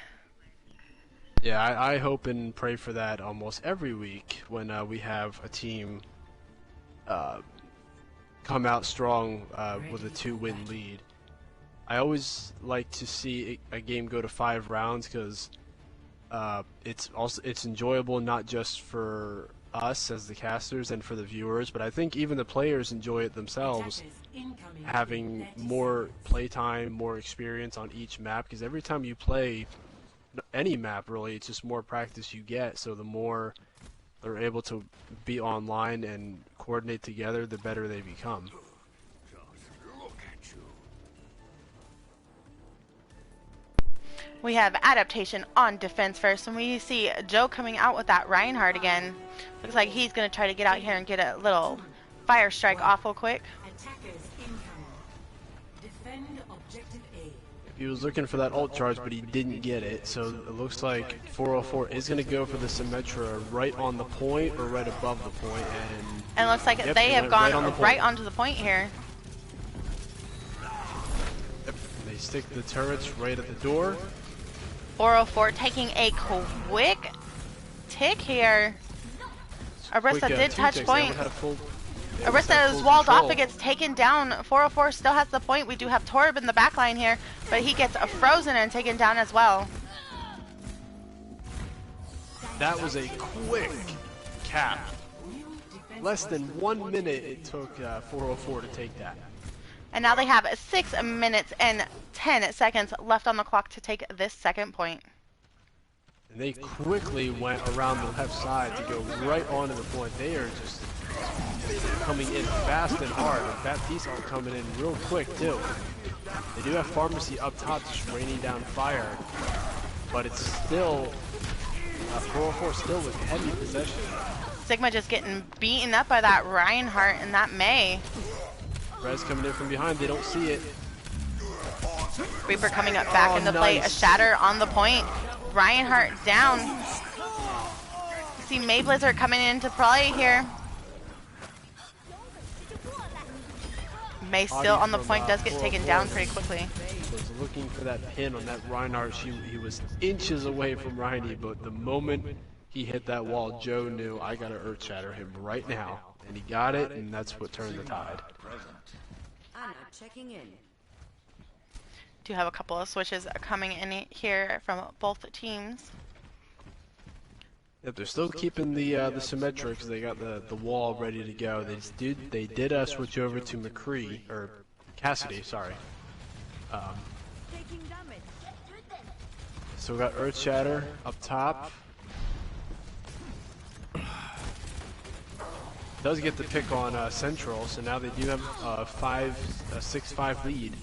Yeah, I hope and pray for that almost every week when we have a team uh, come out strong with a 2-win lead. I always like to see a game go to 5 rounds because it's enjoyable not just for us as the casters and for the viewers, but I think even the players enjoy it themselves, having more playtime, more experience on each map, because every time you play any map really, it's just more practice you get, so the more they're able to be online and coordinate together, the better they become. We have Adaptation on defense first, and we see Joe coming out with that Reinhardt again. Looks like he's going to try to get out here and get a little fire strike off real quick. Attackers incoming. Defend objective A. He was looking for that ult charge, but he didn't get it, so it looks like 404 is going to go for the Symmetra right on the point or right above the point, and it looks like they have gone right onto the point here. They stick the turrets right at the door. 404 taking a quick tick here. Arista did touch point. Arista is walled off, it gets taken down. 404 still has the point. We do have Torb in the back line here, but he gets frozen and taken down as well. That was a quick cap. Less than 1 minute it took 404 to take that. And now they have 6 minutes and 10 seconds left on the clock to take this second point. And they quickly went around the left side to go right onto the point. They are just coming in fast and hard. And Baptiste are coming in real quick too. They do have Pharmacy up top just raining down fire. But it's still 404 still with heavy possession. Sigma just getting beaten up by that Reinhardt and that Mei. Rez coming in from behind, they don't see it. Reaper coming up back into play, a shatter on the point. Reinhardt down. You see Mei Blizzard coming into play here. Mei still on the point, does get taken down pretty quickly. Was looking for that pin on that Reinhardt. He was inches away from Reiny, but the moment he hit that wall, Joe knew I gotta earth shatter him right now. And he got it, and that's what turned the tide. Anna checking in. Do have a couple of switches coming in here from both teams. Yep, they're still keeping the Symmetra because they got the wall ready to go. They did switch over to McCree or Cassidy, sorry. Taking damage. So we got Earth Shatter up top. Does get the pick on Central, so now they do have a 6-5 lead.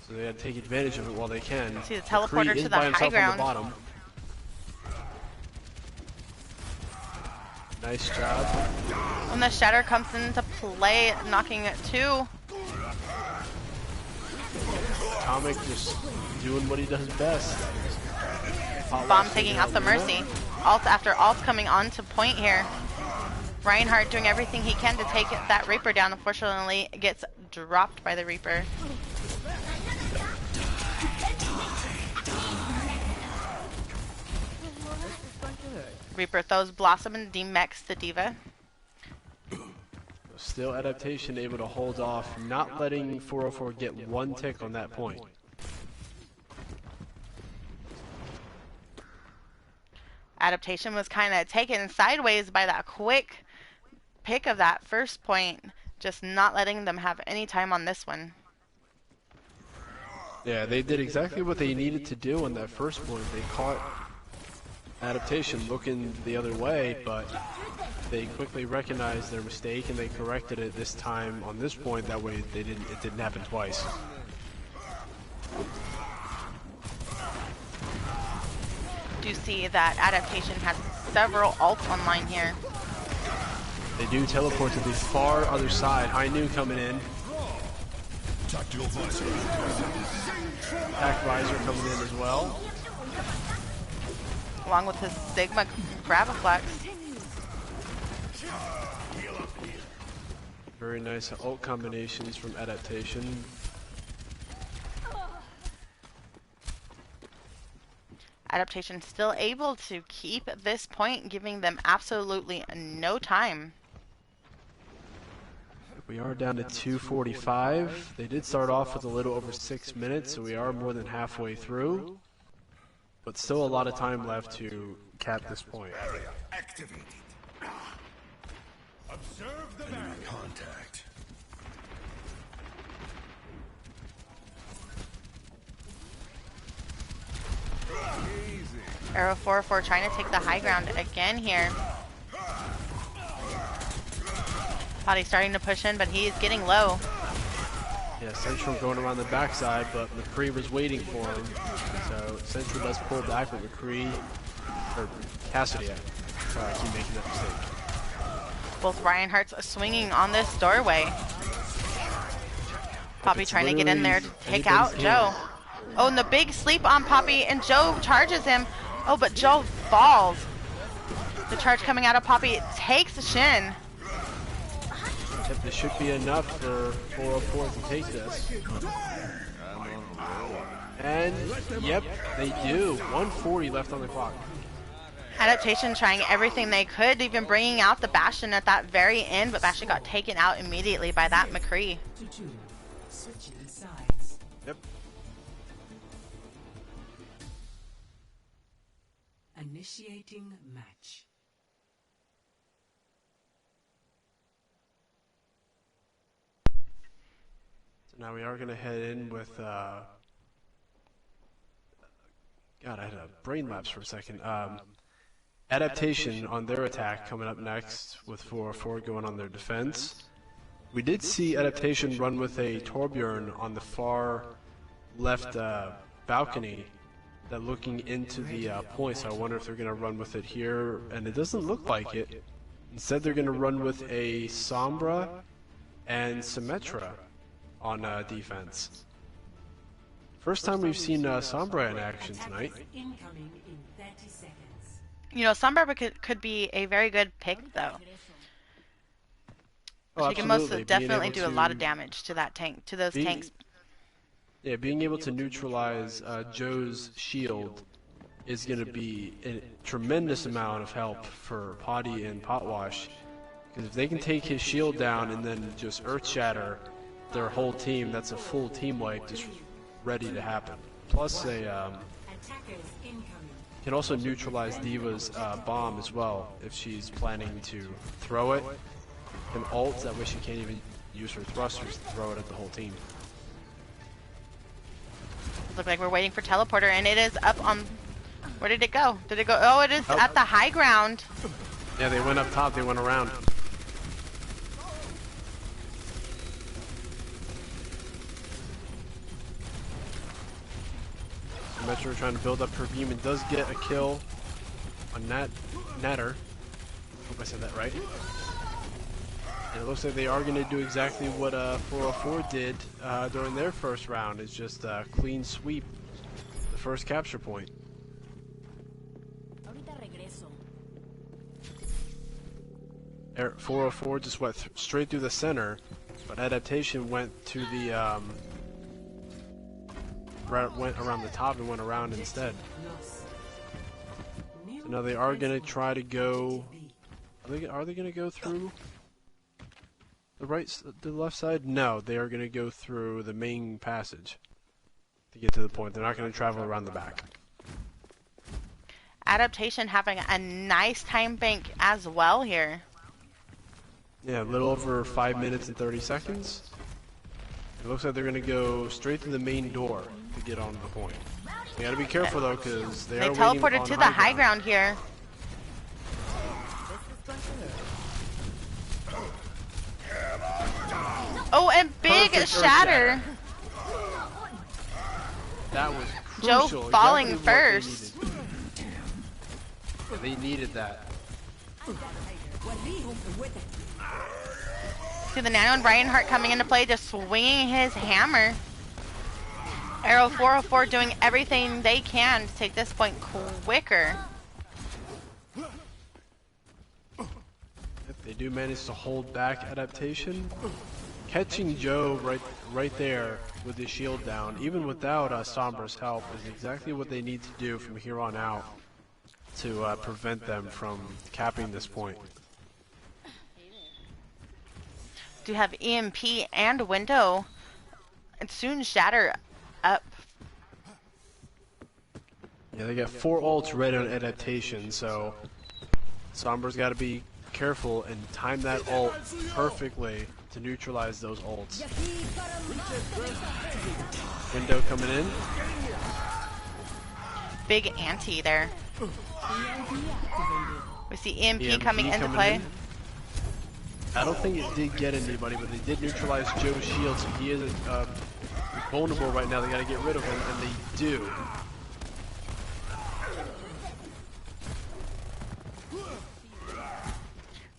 So they got to take advantage of it while they can. See the teleporter to the high ground. On the bottom. Nice job. When the shatter comes into play, knocking it too. Atomic just doing what he does best. Bomb taking out the Mercy. Alt after alt coming on to point here. Reinhardt doing everything he can to take that Reaper down. Unfortunately, gets dropped by the Reaper. Reaper throws Blossom and demechs the Diva. Still Adaptation able to hold off, not letting 404 get one tick on that point. Adaptation was kind of taken sideways by that quick pick of that first point, just not letting them have any time on this one. Yeah, they did exactly what they needed to do on that first point. They caught Adaptation looking the other way, but they quickly recognized their mistake and they corrected it this time on this point. That way it didn't happen twice. Do see that Adaptation has several ults online here. They do teleport to the far other side. High Noon coming in. Attack Visor coming in as well. Along with his Sigma Graviflex. Very nice ult combinations from Adaptation. Adaptation still able to keep this point, giving them absolutely no time. We are down to 2:45. They did start off with a little over 6 minutes, so we are more than halfway through. But still a lot of time left to cap this point. Area activated. Observe the enemy contact. Arrow 4-4 trying to take the high ground again here. Potty starting to push in, but he's getting low. Yeah, Central going around the backside, but McCree was waiting for him. So Central does pull back with McCree, or Cassidy. Sorry, I keep making that mistake. Both Reinhardt's swinging on this doorway. Poppy trying to get in there to take out Joe. Oh, and the big sleep on Poppy, and Joe charges him. Oh, but Joe falls. The charge coming out of Poppy takes Shin. Yep, this should be enough for 404 to take this. And, yep, they do. 140 left on the clock. Adaptation trying everything they could, even bringing out the Bastion at that very end, but Bastion got taken out immediately by that McCree. Switching sides. Yep. Initiating match. So now we are going to head in with, God, I had a brain lapse for a second. Adaptation on their attack coming up next with 404 going on their defense. We did see Adaptation run with a Torbjorn on the far left balcony that looking into the point, so I wonder if they're going to run with it here, and it doesn't look like it. Instead they're going to run with a Sombra and Symmetra on defense. First time we've seen Sombra in action tonight. Incoming in 30 seconds. You know, Sombra could be a very good pick, though. Oh, She can most absolutely. definitely do a lot of damage to that tank, to those tanks. Yeah, being able to neutralize Joe's shield is going to be a tremendous amount of help for Potty and Potwash. Because if they can take his shield down and then just earth shatter their whole team, that's a full team wipe just ready to happen. Plus, they Attackers incoming. can also neutralize Diva's bomb as well if she's planning to throw it. And ult, that way she can't even use her thrusters to throw it at the whole team. Look like we're waiting for teleporter, and it is up on. Where did it go? Did it go? Oh, it is at the high ground. Yeah, they went up top, they went around. Metro trying to build up her beam and does get a kill on Natter. Hope I said that right. And it looks like they are going to do exactly what 404 did during their first round, is just clean sweep the first capture point. Ahorita regreso. 404 just went straight through the center, but Adaptation went to the went around the top and went around instead. So now they are going to try to go. Are they going to go through the left side? No, they are going to go through the main passage to get to the point. They're not going to travel around the back. Adaptation having a nice time bank as well here. Yeah, a little over 5 minutes and 30 seconds. It looks like they're going to go straight to the main door to get on the point. They got to be careful though, because they are teleported to the high ground here. Oh, and big Perfect shatter. That was Joe crucial. falling Exactly first. what they needed that. See the Nano and Reinhardt coming into play, just swinging his hammer. Arrow 404 doing everything they can to take this point quicker. They do manage to hold back Adaptation. Catching Joe right there with his shield down, even without Sombra's help, is exactly what they need to do from here on out to prevent them from capping this point. Do have EMP and window, and soon Shatter up. Yeah, they got 4 ults ready on Adaptation, so Sombra's got to be careful and time that ult perfectly to neutralize those ults. Window coming in. Big anti there. We see EMP coming into coming play. in. I don't think it did get anybody, but they did neutralize Joe's shield, so he is vulnerable right now. They got to get rid of him, and they do.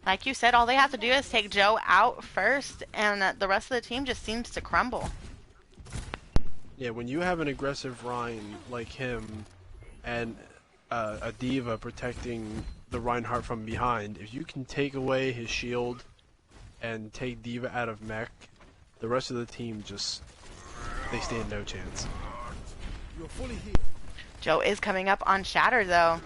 Like you said, all they have to do is take Joe out first, and the rest of the team just seems to crumble. Yeah, when you have an aggressive Rhine like him, and a Diva protecting the Reinhardt from behind, if you can take away his shield and take Diva out of mech, the rest of the team just, they stand no chance. Joe is coming up on Shatter though.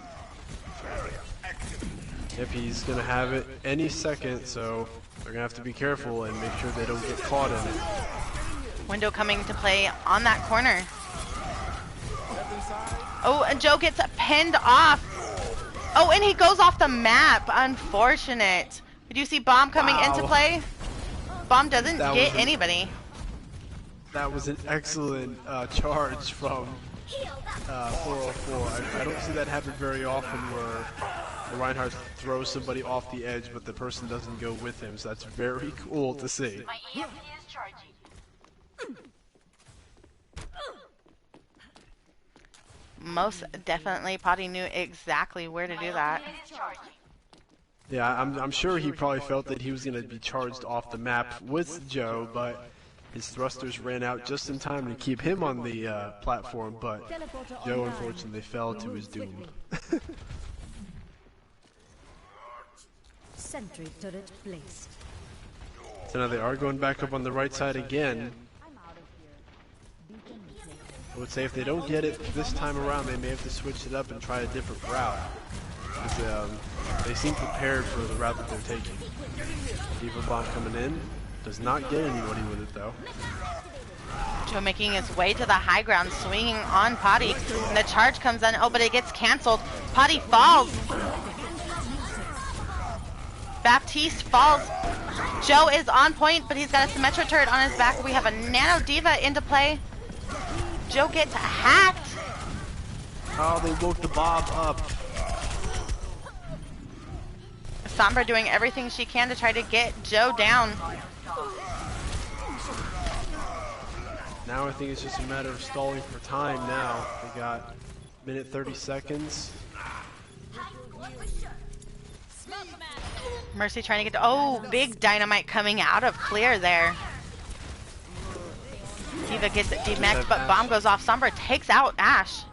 Yep, he's gonna have it any second, so they're gonna have to be careful and make sure they don't get caught in it. Window coming to play on that corner. Oh, and Joe gets pinned off. Oh, and he goes off the map. Unfortunate. Did you see Bomb coming into play? Bomb doesn't get anybody. That was an excellent charge from 404. I don't see that happen very often where the Reinhardt throws somebody off the edge, but the person doesn't go with him, so that's very cool to see. My EMP is charging. Most definitely, Potty knew exactly where to do that. Yeah, I'm sure he probably felt that he was going to be charged off the map with Joe, but his thrusters ran out just in time to keep him on the platform, but Joe unfortunately fell to his doom. Sentry turret placed. So now they are going back up on the right side again. I would say if they don't get it this time around, they may have to switch it up and try a different route. Because they seem prepared for the route that they're taking. Diva Bomb coming in. Does not get anybody with it though. Joe making his way to the high ground, swinging on Potty. And the charge comes in. Oh, but it gets canceled. Potty falls. Baptiste falls. Joe is on point, but he's got a Symmetra turret on his back. We have a Nano Diva into play. Joe gets hacked. Oh, they woke the Bob up. Sombra doing everything she can to try to get Joe down. Now I think it's just a matter of stalling for time now. They got minute 30 seconds. Mercy trying to get to, oh, big dynamite coming out of clear there. Diva gets it demexed, but Bomb goes off. Sombra takes out Ashe.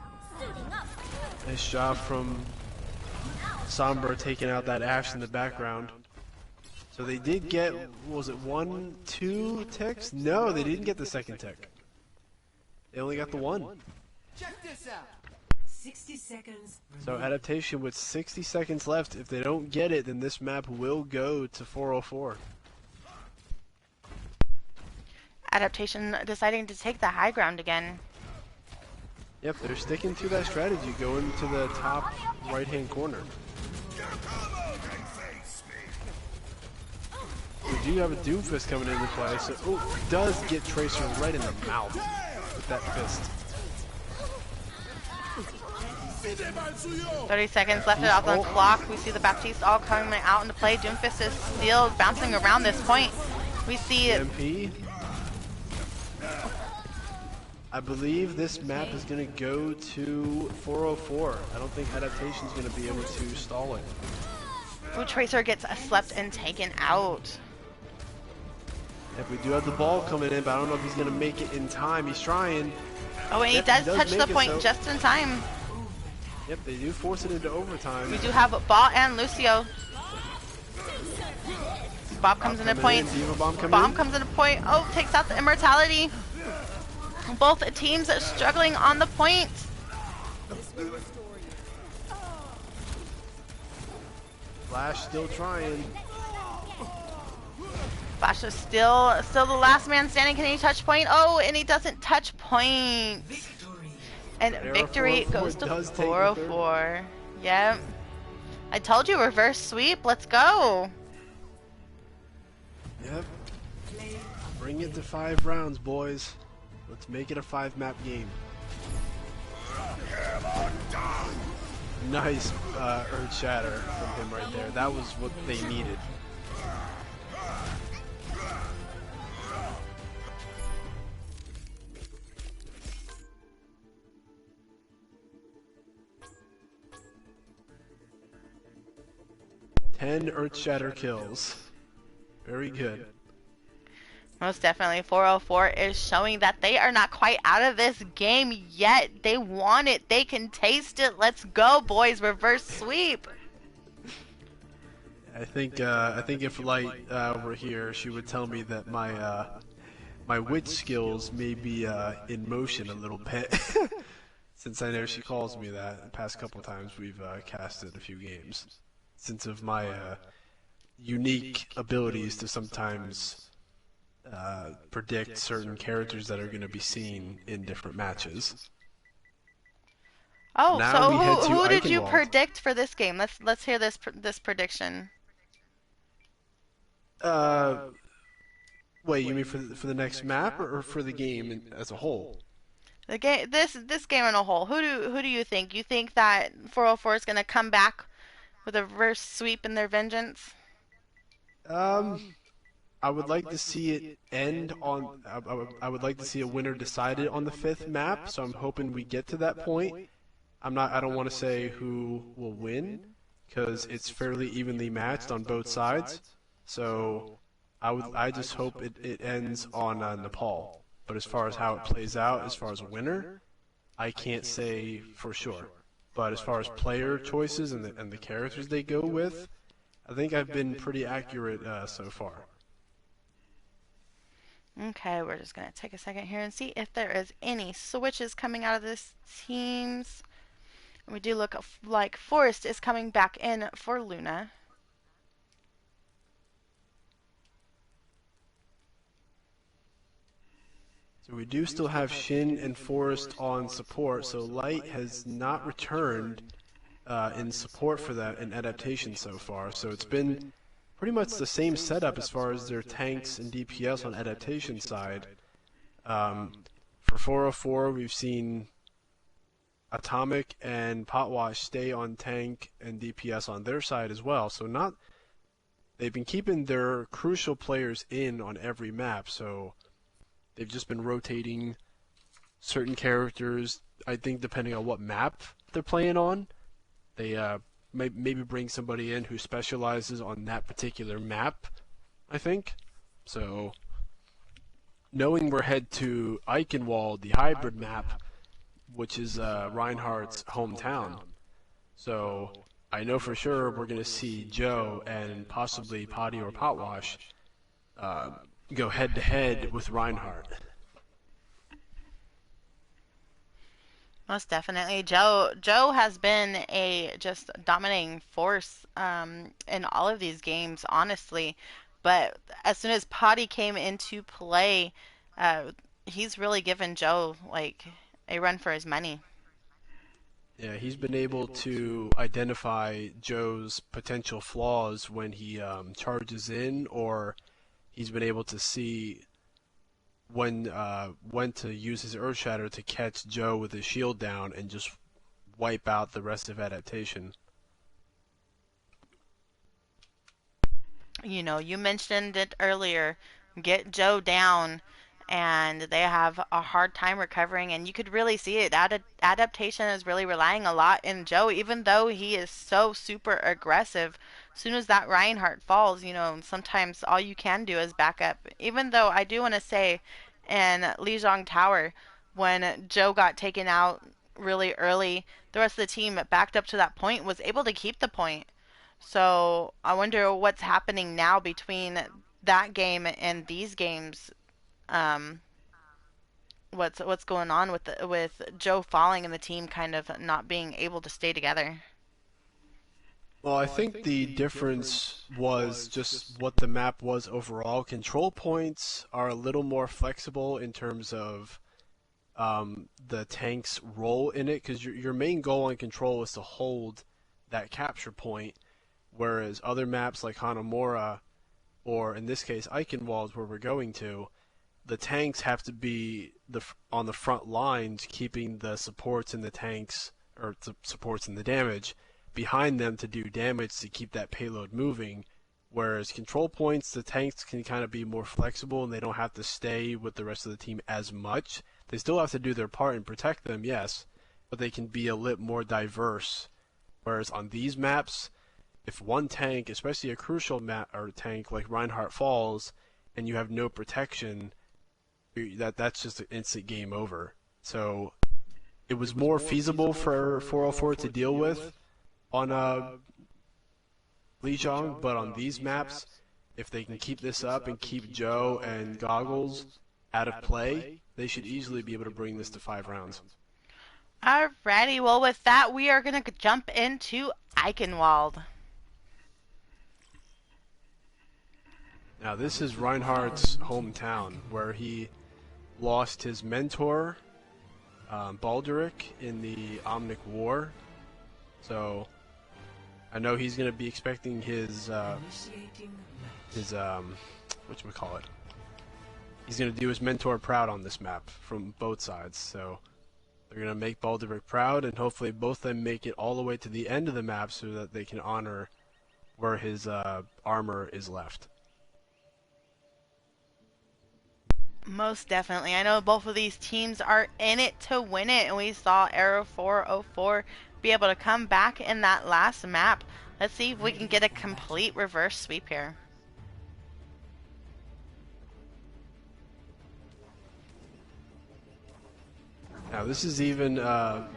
Nice job from Sombra taking out that Ashe in the background. So they did get, was it 1, 2 ticks? No, they didn't get the second tick. They only got the one. Check this out. 60 seconds. So Adaptation with 60 seconds left. If they don't get it, then this map will go to 404. Adaptation deciding to take the high ground again. Yep, they're sticking to that strategy, going to the top right-hand corner. We do have a Doomfist coming into play, so oh, does get Tracer right in the mouth with that fist. 30 seconds left off the clock. We see the Baptiste all coming out into play. Doomfist is still bouncing around this point. We see MP. I believe this map is going to go to 404. I don't think Adaptation's going to be able to stall it. Ooh, Tracer gets slept and taken out. If we do have the ball coming in, but I don't know if he's going to make it in time. He's trying. Oh, and he Yep, does touch make the it, point so- just in time. Yep, they do force it into overtime. We do have Ball and Lucio. Bob Bob comes into coming point. in, Diva Bomb coming Bomb in. comes into point. Oh, takes out the immortality. Both teams are struggling on the point. Flash still trying. Flash is still the last man standing. Can he touch point? Oh, and he doesn't touch point. And But Era victory 404 goes to does take the third. 404. Yep. I told you, reverse sweep. Let's go. Yep. Bring it to 5 rounds, boys. Let's make it a 5-map game. Nice Earth Shatter from him right there. That was what they needed. Ten Earth Shatter kills. Very good. Most definitely, 404 is showing that they are not quite out of this game yet. They want it. They can taste it. Let's go, boys. Reverse sweep. I think if Light were here, she would tell me that my witch skills may be in motion a little bit. Since I know she calls me that. The past couple times we've casted a few games. Since of my unique abilities to sometimes predict certain characters that are going to be seen in different matches. Oh, Now so we head to who did you Eichenwald. predict for this game? Let's hear this prediction. Wait, you mean for the next map or for the game as a whole? The game, this game in a whole. Who do you think? You think that 404 is going to come back with a reverse sweep in their vengeance? I would like to see it end on. I would like to see a winner decided on the 5th map. So I'm hoping we get to that point. I don't want to say who will win because it's fairly evenly matched on both sides. So I just hope it ends on Nepal. But as far as how it plays out, as far as a winner, I can't say for sure. But as far as player choices and the characters they go with, I think I've been pretty accurate so far. Okay, we're just going to take a second here and see if there is any switches coming out of this teams. We do look like Forrest is coming back in for Luna. So we do still have Shin and Forrest on support, so Light has not returned in support for that in Adaptation so far. So it's been pretty much the same setup as far as their tanks and DPS on Adaptation side. For 404, we've seen Atomic and Potwash stay on tank and DPS on their side as well. So they've been keeping their crucial players in on every map. So they've just been rotating certain characters, I think, depending on what map they're playing on. They maybe bring somebody in who specializes on that particular map, I think. So, knowing we're head to Eichenwald, the hybrid map, which is Reinhardt's hometown. So, I know for sure we're going to see Joe and possibly Potty or Potwash go head-to-head with Reinhardt. Most definitely. Joe has been a just dominating force in all of these games, honestly. But as soon as Potty came into play, uh, he's really given Joe like a run for his money. Yeah, he's been able to identify Joe's potential flaws when he charges in, or he's been able to see when to use his Earth Shatter to catch Joe with his shield down and just wipe out the rest of Adaptation. You know, you mentioned it earlier. Get Joe down, and they have a hard time recovering, and you could really see it. Adaptation is really relying a lot in Joe, even though he is so super aggressive. As soon as that Reinhardt falls, you know, sometimes all you can do is back up. Even though I do want to say in Lijiang Tower, when Joe got taken out really early, the rest of the team backed up to that point, was able to keep the point. So I wonder what's happening now between that game and these games. Um, what's going on with with Joe falling and the team kind of not being able to stay together? Well, I think the difference was just what the map was overall. Control points are a little more flexible in terms of the tank's role in it, because your main goal on control is to hold that capture point, whereas other maps like Hanamura, or in this case Eichenwald, where we're going to, the tanks have to be on the front lines, keeping the supports in the tanks, or the supports in the damage, behind them to do damage to keep that payload moving. Whereas control points, the tanks can kind of be more flexible and they don't have to stay with the rest of the team as much. They still have to do their part and protect them, yes, but they can be a little more diverse. Whereas on these maps, if one tank, especially a crucial map or tank like Reinhardt falls, and you have no protection, that's just an instant game over. So it was more feasible for 404 to deal with on Lijiang, but on these maps, if they can keep this up and keep Joe and Goggles out of play, they should easily be able to bring this to 5 rounds. Alrighty, well with that we are gonna jump into Eichenwald. Now this is Reinhardt's hometown, where he lost his mentor, Baldric, in the Omnic War. So I know he's going to be expecting his whatchamacallit. He's going to do his mentor proud on this map from both sides. So they're going to make Baldric proud, and hopefully both of them make it all the way to the end of the map so that they can honor where his armor is left. Most definitely. I know both of these teams are in it to win it, and we saw Arrow 404 be able to come back in that last map. Let's see if we can get a complete reverse sweep here. Now this is even though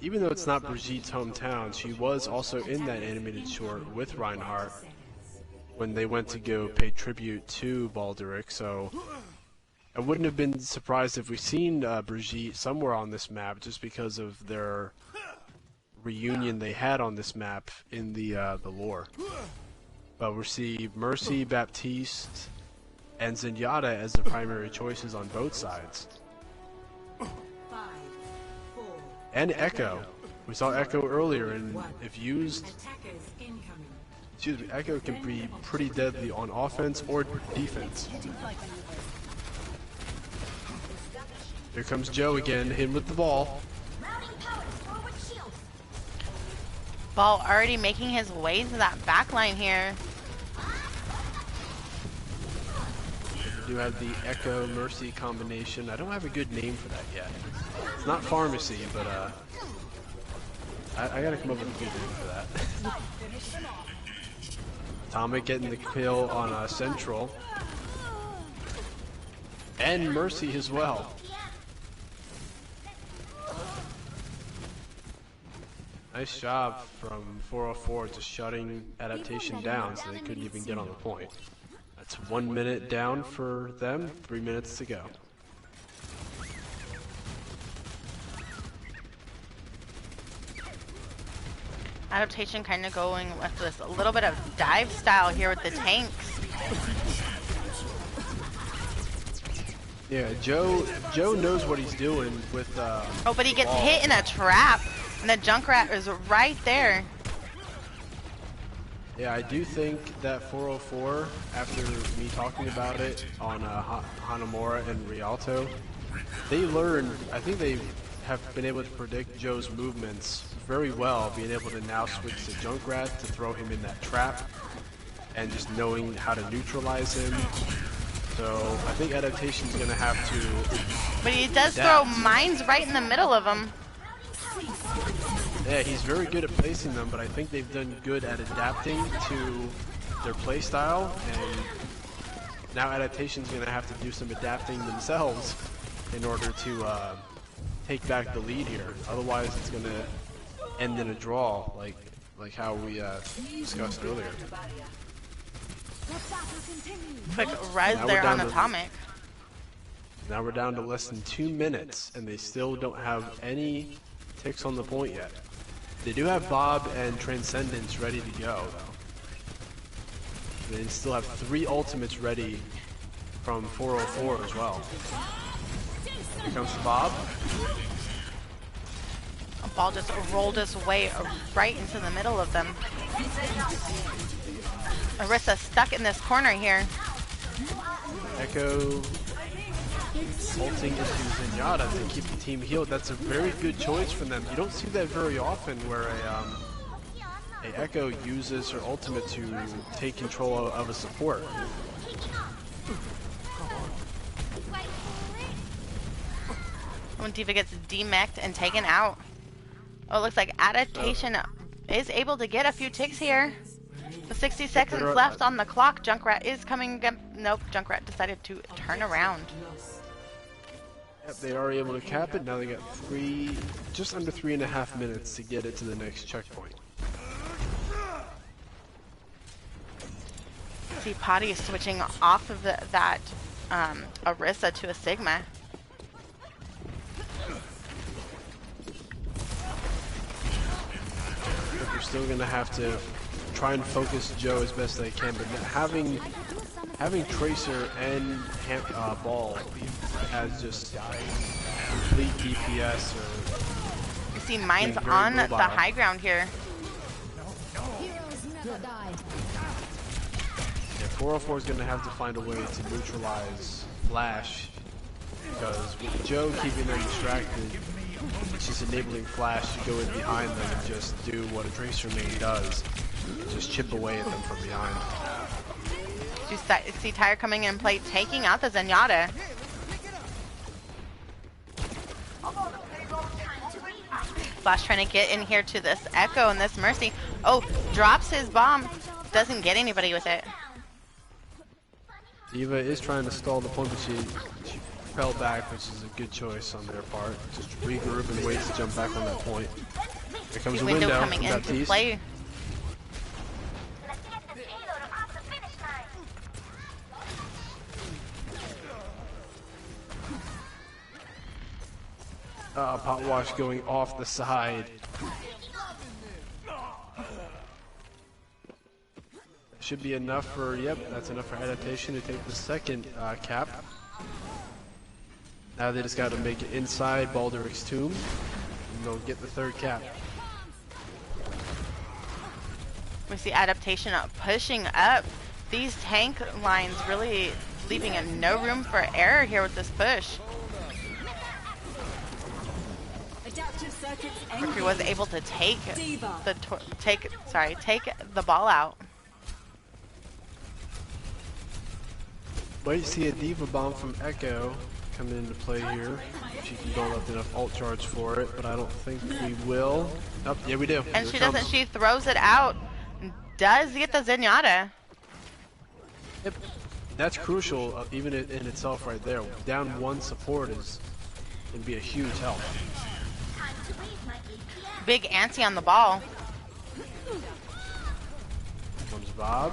it's not Brigitte's hometown, she was also in that animated short with Reinhardt when they went to go pay tribute to Baldric, so I wouldn't have been surprised if we've seen Brigitte somewhere on this map, just because of their reunion they had on this map in the lore. But we'll see Mercy, Baptiste, and Zenyatta as the primary choices on both sides. And Echo. We saw Echo earlier, and if used, Echo can be pretty deadly on offense or defense. Here comes Joe again, hit with the ball. Ball already making his way to that back line here. We do have the Echo Mercy combination. I don't have a good name for that yet. It's not Pharmacy, but I gotta come up with a good name for that. Atomic getting the kill on Central. And Mercy as well. Nice job from 404 just shutting Adaptation down so they couldn't even get on the point. That's 1 minute down for them, 3 minutes to go. Adaptation kind of going with this a little bit of dive style here with the tanks. Yeah, Joe knows what he's doing with Oh, but he gets hit in a trap, and the Junkrat is right there. Yeah, I do think that 404, after me talking about it on Hanamura and Rialto, they learned, I think they have been able to predict Joe's movements very well, being able to now switch to Junkrat to throw him in that trap, and just knowing how to neutralize him. So I think Adaptation's going to have to But he does adapt. throw mines right in the middle of him. Yeah, he's very good at placing them, but I think they've done good at adapting to their playstyle, and now Adaptation's going to have to do some adapting themselves in order to take back the lead here. Otherwise, it's going to end in a draw, like like how we discussed earlier. Quick res Now we're there on down to Atomic. Now we're down to less than 2 minutes, and they still don't have any ticks on the point yet. They do have Bob and Transcendence ready to go, though. They still have 3 ultimates ready from 404 as well. Here comes Bob. A ball just rolled its way right into the middle of them. Orisa stuck in this corner here. Echo ulting into Zenyatta to keep the team healed. That's a very good choice from them. You don't see that very often where a Echo uses her ultimate to take control of a support. When D.Va gets demeched and taken out. Oh, it looks like Adaptation is able to get a few ticks here. With 60 seconds left on the clock, Junkrat is coming. Nope, Junkrat decided to turn around. Yep, they are able to cap it. Now they got just under 3.5 minutes to get it to the next checkpoint. See Potty switching off of that Orisa to a Sigma. But they're still gonna have to try and focus Joe as best they can. But having Tracer and Ball as just complete DPS or You see Mines on the high ground here. Yeah, 404 is going to have to find a way to neutralize Flash, because with Joe keeping them distracted, she's enabling Flash to go in behind them and just do what a Tracer main does, and just chip away at them from behind. You see Tyre coming in play, taking out the Zenyatta. Flash trying to get in here to this Echo and this Mercy. Oh, drops his bomb. Doesn't get anybody with it. D.Va is trying to stall the point, but she fell back, which is a good choice on their part. Just regroup and wait to jump back on that point. Here comes a window coming from into Baptiste. play. Pot wash going off the side. Should be enough for, yep, that's enough for Adaptation to take the second cap. Now they just got to make it inside Balduric's tomb, and they'll get the third cap. We see Adaptation pushing up. These tank lines really leaving no room for error here with this push. Mercury was able to take the ball out. Wait to see a D.Va bomb from Echo coming into play here. She can build up enough ult charge for it, but I don't think we will. Oh, yeah, we do. And Here she it comes. doesn't. She throws it out. Does get the Zenyatta. Yep. That's crucial, even in itself right there. Down one support can be a huge help. Big ante on the ball. Comes Bob.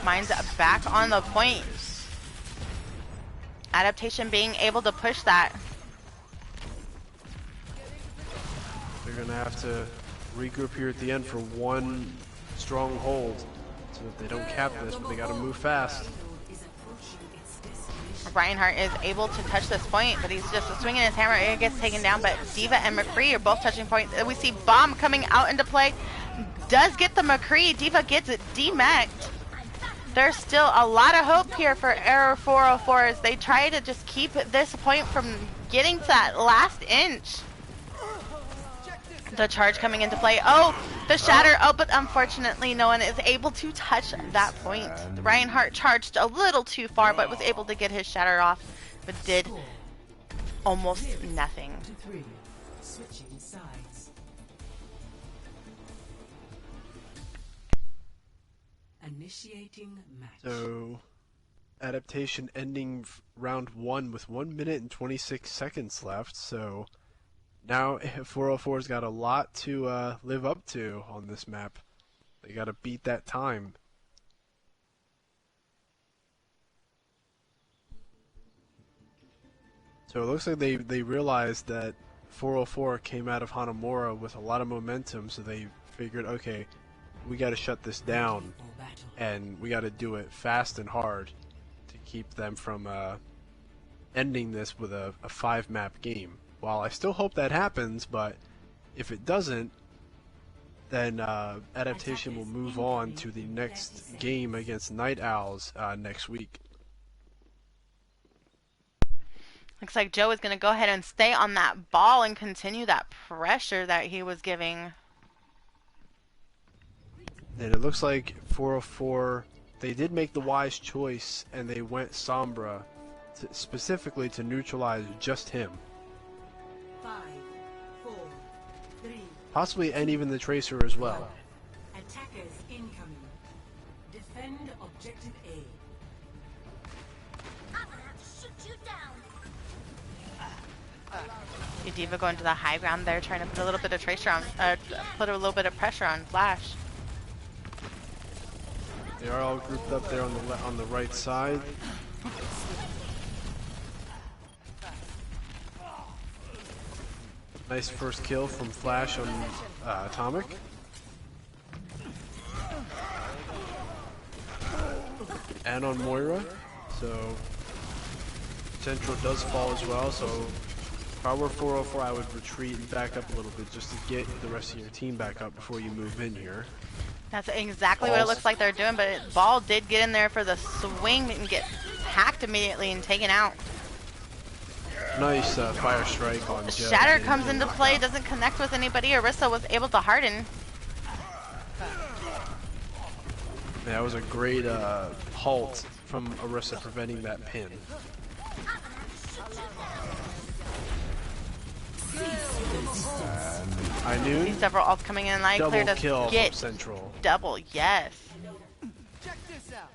Mine's back on the point. Adaptation being able to push that. They're going to have to regroup here at the end for one strong hold so that they don't cap this, but they got to move fast. Reinhardt is able to touch this point, but he's just swinging his hammer. It gets taken down, but D.Va and McCree are both touching points. We see Bomb coming out into play. Does get the McCree. D.Va gets it demeched. There's still a lot of hope here for Error 404 as they try to just keep this point from getting to that last inch. The charge coming into play. Oh, the shatter. Oh, but unfortunately no one is able to touch that point. Reinhardt charged a little too far, but was able to get his shatter off, but did almost nothing. Switching sides. Initiating match. So, Adaptation ending round 1 with 1 minute and 26 seconds left, so Now 404's got a lot to live up to on this map. They got to beat that time. So it looks like they realized that 404 came out of Hanamura with a lot of momentum, so they figured, okay, we got to shut this down, and we got to do it fast and hard to keep them from ending this with a 5-map game. While I still hope that happens, but if it doesn't, then Adaptation will move on to the next game against Night Owls next week. Looks like Joe is going to go ahead and stay on that ball and continue that pressure that he was giving. And it looks like 404, they did make the wise choice, and they went Sombra specifically to neutralize just him. 5, 4, 3. Possibly, and even the Tracer as well. Attackers incoming. Defend objective A. D.Va going to the high ground there, trying to put a little bit of tracer on, put a little bit of pressure on Flash. They are all grouped up there on the right side. Nice first kill from Flash on Atomic. And on Moira. So Central does fall as well, so if I were 404, I would retreat and back up a little bit just to get the rest of your team back up before you move in here. That's exactly what it looks like they're doing, but Ball did get in there for the swing and get hacked immediately and taken out. Nice fire strike on Joe. Shatter comes into play, doesn't connect with anybody. Orisa was able to harden. Yeah, that was a great halt from Orisa preventing that pin. I knew. See several ults coming in. Like Clear Double does kill from get Central. double, yes. Check this out.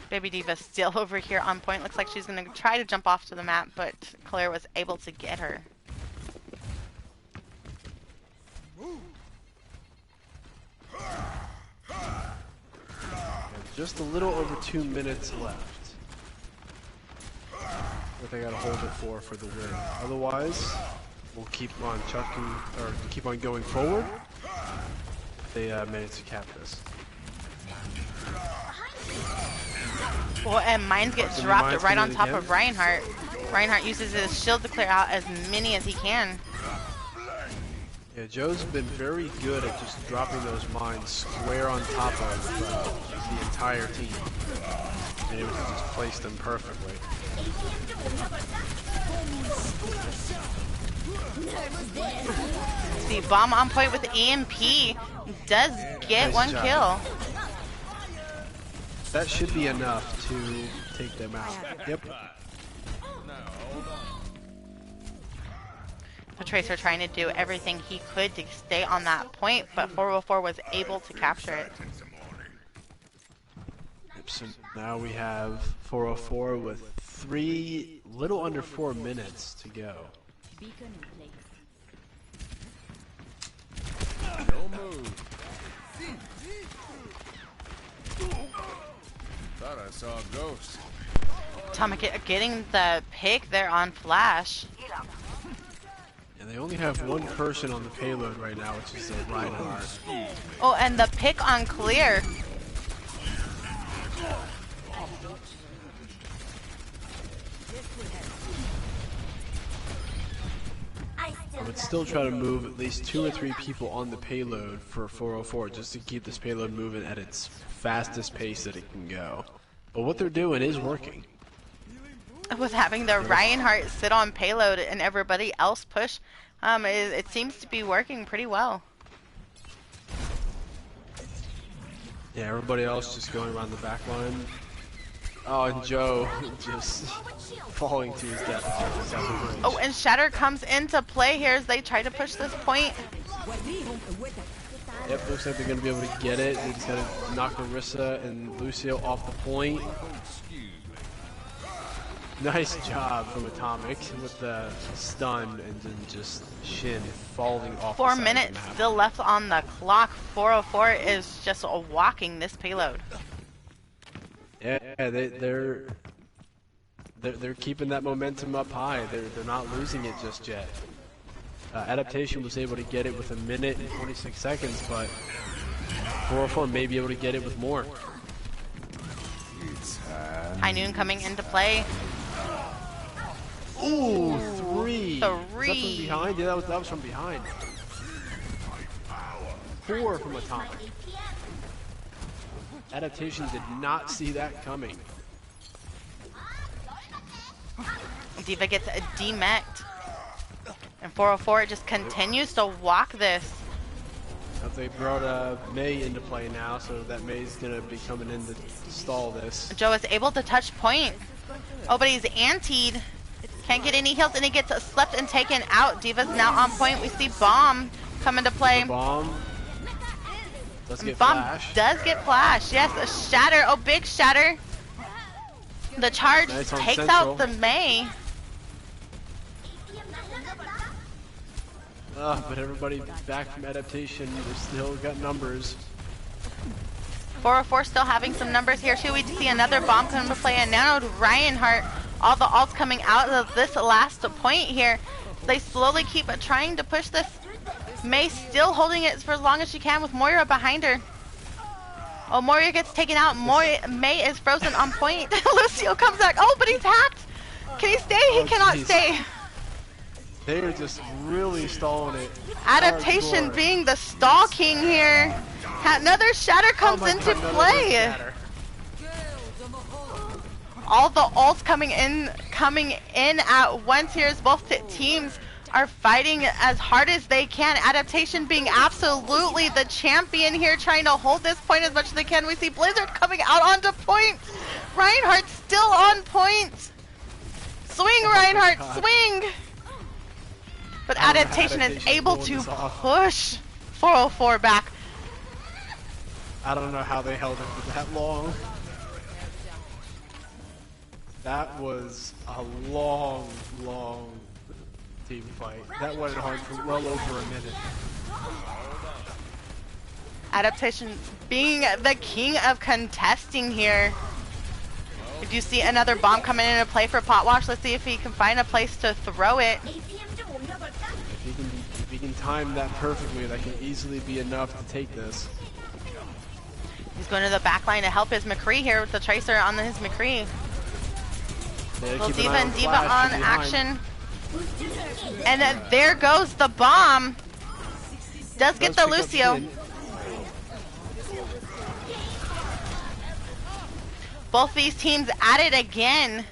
Baby D.Va still over here on point. Looks like she's going to try to jump off to the map, but Claire was able to get her. Just a little over 2 minutes left. What they gotta hold it for the win. Otherwise, we'll keep on chucking, or keep on going forward. They managed to cap this. Well, and mines get dropped right on top of Reinhardt. Reinhardt uses his shield to clear out as many as he can. Yeah, Joe's been very good at just dropping those mines square on top of the entire team. And able to just place them perfectly. See, bomb on point with EMP does get Nice one job. kill. That should be enough to take them out. Yep. The Tracer trying to do everything he could to stay on that point, but 404 was able to capture it. Yep, so now we have 404 with little under 4 minutes to go. Beacon in place. No move. Thought I saw a ghost. Atomic getting the pick there on Flash. And they only have one person on the payload right now, which is Reinhardt. Oh, and the pick on Clear. I would still try to move at least 2 or 3 people on the payload for 404 just to keep this payload moving at its fastest pace that it can go. But what they're doing is working. With having the Reinhardt sit on payload and everybody else push, it seems to be working pretty well. Yeah, everybody else just going around the back line. Oh, and Joe just falling to his death. Oh, and Shatter comes into play here as they try to push this point. Yep, looks like they're going to be able to get it. They just got to knock Orisa and Lucio off the point. Nice job from Atomic with the stun and then just Shin falling off the 4 side of the minutes map. still left on the clock. 404 is just walking this payload. Yeah, they're keeping that momentum up high. They're not losing it just yet. Adaptation was able to get it with 1 minute and 26 seconds, but 404 may be able to get it with more. High Noon coming into play. Ooh, 3. Is that from 3. behind? Yeah, that was from behind. 4 from Atomic. Adaptation did not see that coming. D.Va gets demeched. And 404 just continues to walk this. They brought Mei into play now, so that Mei's gonna be coming in to stall this. Joe is able to touch point. Oh, but he's antied. Can't get any heals, and he gets slept and taken out. D.Va's now on point. We see Bomb come into play. Bomb does get Bomb flash. does get flash. Yes, a shatter. Oh, big shatter. The charge Nice on takes Central. out the Mei. But everybody back from Adaptation, they still got numbers. 404 still having some numbers here too. We see another bomb come to play, and now Reinhardt. All the ults coming out of this last point here. They slowly keep trying to push this. Mei still holding it for as long as she can with Moira behind her. Oh, Moira gets taken out. Mei is frozen on point. Lucio comes back. Oh, but he's hacked. Can he stay? He cannot stay. They are just really stalling it. Adaptation Hardcore. being the stall king here. Another shatter comes into play. All the ults coming in at once here as both teams are fighting as hard as they can. Adaptation being absolutely the champion here, trying to hold this point as much as they can. We see Blizzard coming out onto point. Reinhardt still on point. Swing, Reinhardt, swing! But Adaptation is able to push 404 back. I don't know how they held it for that long. That was a long team fight. That went on for well over a minute. Adaptation being the king of contesting here. If you see another bomb coming into play for Potwash, let's see if he can find a place to throw it. If he can time that perfectly, that can easily be enough to take this. He's going to the back line to help his McCree here with the Tracer on his McCree. Little D.Va and D.Va on action. And then there goes the bomb. Does get the Lucio. Both these teams at it again.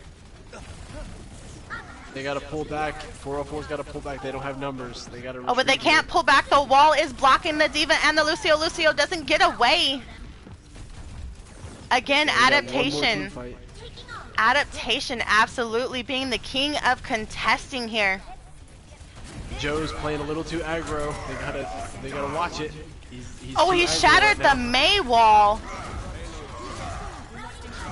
They gotta pull back. 404's gotta pull back. They don't have numbers. They gotta. Oh, but they can't pull back. The wall is blocking the D.Va and the Lucio. Lucio doesn't get away. Again, Adaptation. Adaptation absolutely being the king of contesting here. Joe's playing a little too aggro. They gotta watch it. He's he shattered the Mei wall.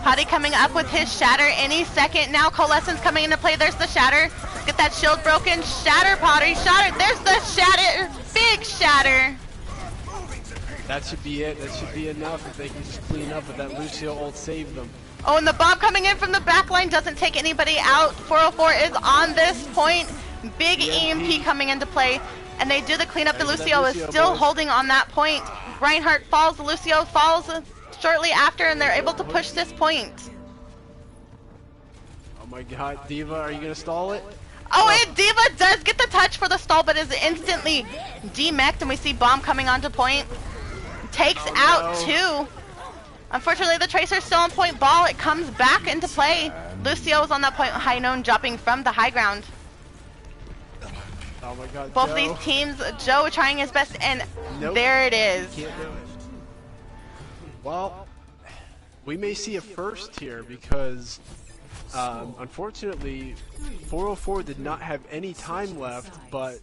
Potty coming up with his shatter any second now. Coalescence coming into play. There's the shatter. Get that shield broken. Shatter, Potty. Shatter. There's the shatter. Big shatter. That should be it. That should be enough if they can just clean up. But that Lucio ult saved them. Oh, and the bomb coming in from the back line doesn't take anybody out. 404 is on this point. Big EMP coming into play. And they do the cleanup. The Lucio is still holding on that point. Reinhardt falls. The Lucio falls shortly after, and they're able to push this point. Oh my god, D.Va, are you gonna stall it? Oh, and D.Va does get the touch for the stall, but is instantly demeched, and we see Bomb coming onto point. Takes out two. Unfortunately, the Tracer's still on point. Ball, it comes back into play. Lucio's on that point. High Known dropping from the high ground. Oh my god, Both Joe. these teams, Joe trying his best, and there it is. Can't do it. Well, we may see a first here because, unfortunately, 404 did not have any time left, but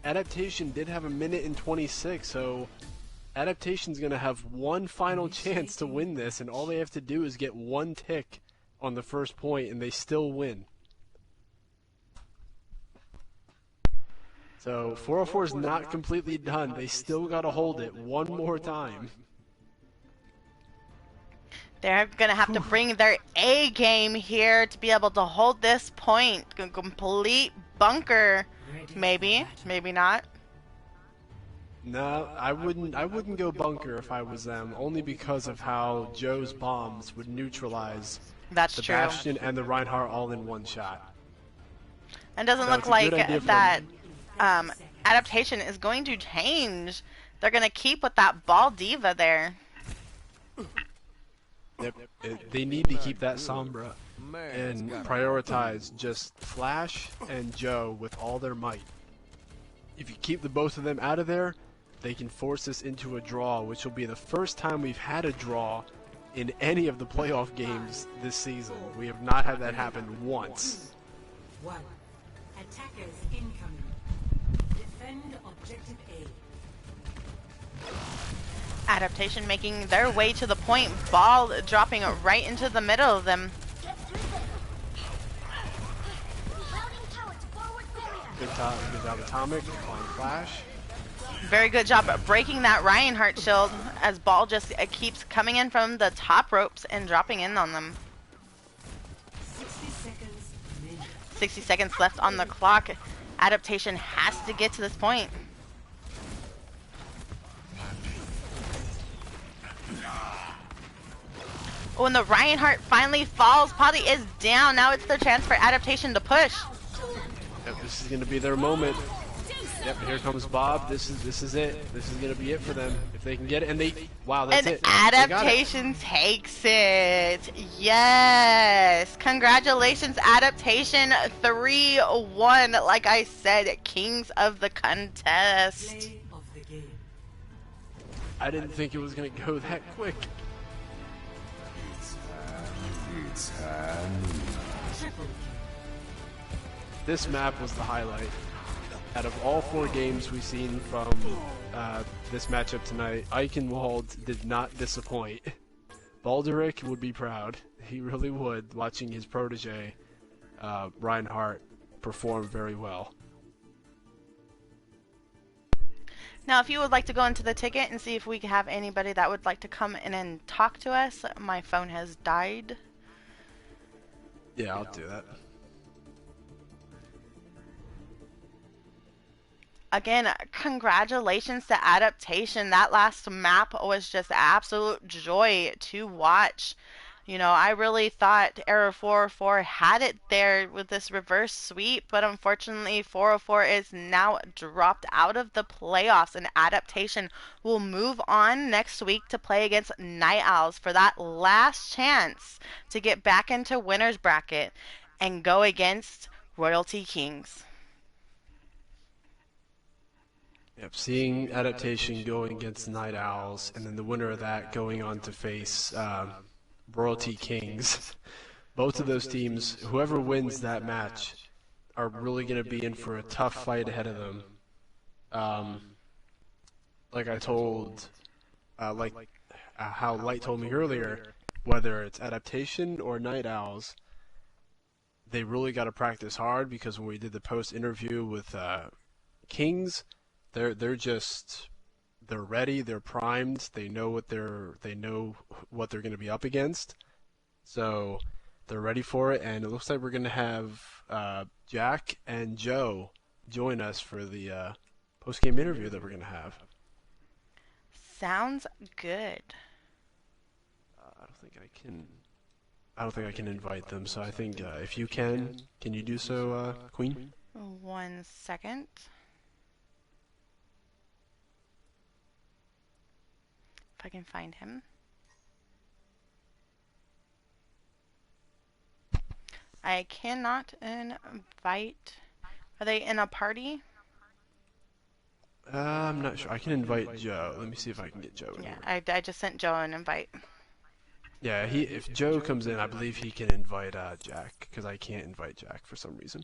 Adaptation did have 1 minute and 26, so Adaptation's going to have one final chance to win this, and all they have to do is get one tick on the first point, and they still win. So 404 is not completely done. They still got to hold it one more time. They're going to have to bring their A game here to be able to hold this point. Complete bunker. Maybe. Maybe not. No, I wouldn't go bunker if I was them, only because of how Joe's bombs would neutralize That's the true. Bastion and the Reinhardt all in one shot. And doesn't So look it's a good like idea for that them. adaptation is going to change. They're going to keep with that ball diva there. Yep, they need to keep that Sombra Man, and it's got prioritize just Flash and Joe with all their might. If you keep the both of them out of there, they can force us into a draw, which will be the first time we've had a draw in any of the playoff games this season. We have not had that happen once. 1. Attackers incoming. Defend objective A. Adaptation making their way to the point. Ball dropping right into the middle of them. Good job, Atomic, on Flash. Very good job at breaking that Reinhardt shield as ball just keeps coming in from the top ropes and dropping in on them. 60 seconds remaining. 60 seconds left on the clock. Adaptation has to get to this point. When the Reinhardt finally falls, Polly is down. Now it's their chance for Adaptation to push. Yep, this is going to be their moment. Yep, here comes Bob. This is it. This is going to be it for them. If they can get it, and wow, that's And it. They got it. Adaptation takes it. Yes. Congratulations, Adaptation 3-1. Like I said, kings of the contest. Play of the game. I didn't think it was going to go that quick. Triple This map was the highlight. Out of all 4 games we've seen from this matchup tonight, Eichenwald did not disappoint. Balderic would be proud. He really would, watching his protege, Reinhardt, perform very well. Now, if you would like to go into the ticket and see if we have anybody that would like to come in and talk to us, my phone has died. Yeah, I'll do that. Again, congratulations to Adaptation. That last map was just absolute joy to watch. You know, I really thought Error 404 had it there with this reverse sweep, but unfortunately 404 is now dropped out of the playoffs, and Adaptation will move on next week to play against Night Owls for that last chance to get back into winner's bracket and go against Royalty Kings. Yep, seeing Adaptation going against Night Owls, and then the winner of that going on to face Royalty Kings. Both of those teams, whoever wins that match, are really going to be in for a tough fight ahead of them. Like I told, how Light told me earlier, whether it's Adaptation or Night Owls, they really got to practice hard, because when we did the post interview with Kings, they're ready, they're primed, they know what they're going to be up against, so they're ready for it. And it looks like we're going to have Jack and Joe join us for the post game interview that we're going to have. Sounds good. I don't think I can invite them. So I think if you can you do so, Queen? 1 second. If I can find him. I cannot invite. Are they in a party? I'm not sure. I can invite Joe. Let me see if I can get Joe in Yeah, here. I just sent Joe an invite. Yeah, if Joe comes in, I believe he can invite Jack, because I can't invite Jack for some reason.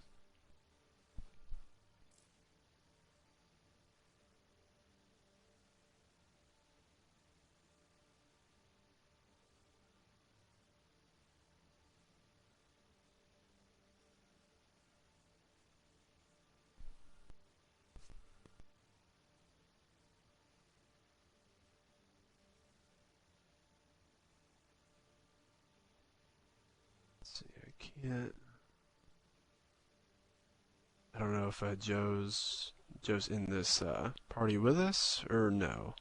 Can't. I don't know if Joe's in this party with us or no.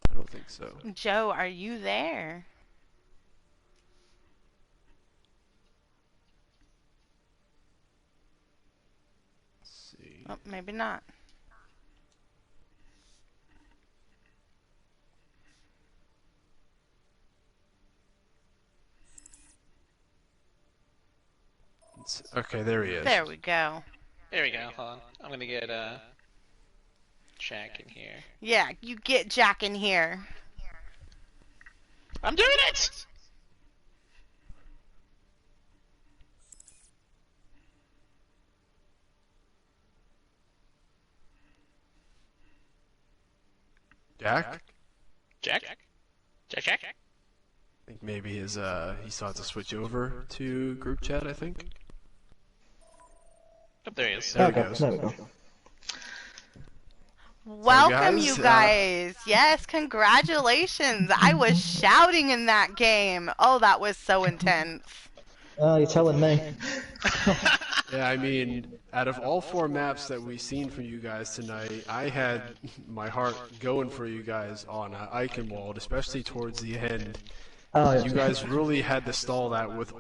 I don't think so. Joe, are you there? Let's see. Oh, maybe not. Okay, there he is. There we go. There we go. Hold on. I'm gonna get Jack in here. Yeah, you get Jack in here. I'm doing it. Jack? Jack. Jack. I think maybe he still has to switch over to group chat, I think. Oh, there he is. There he Okay, goes. there we go. Welcome, guys, you guys. Yes, congratulations. I was shouting in that game. Oh, that was so intense. Oh, you're telling me. Yeah, I mean, out of all 4 maps that we've seen from you guys tonight, I had my heart going for you guys on IOWL, especially towards the end. Oh, yeah. You guys really had to stall that with...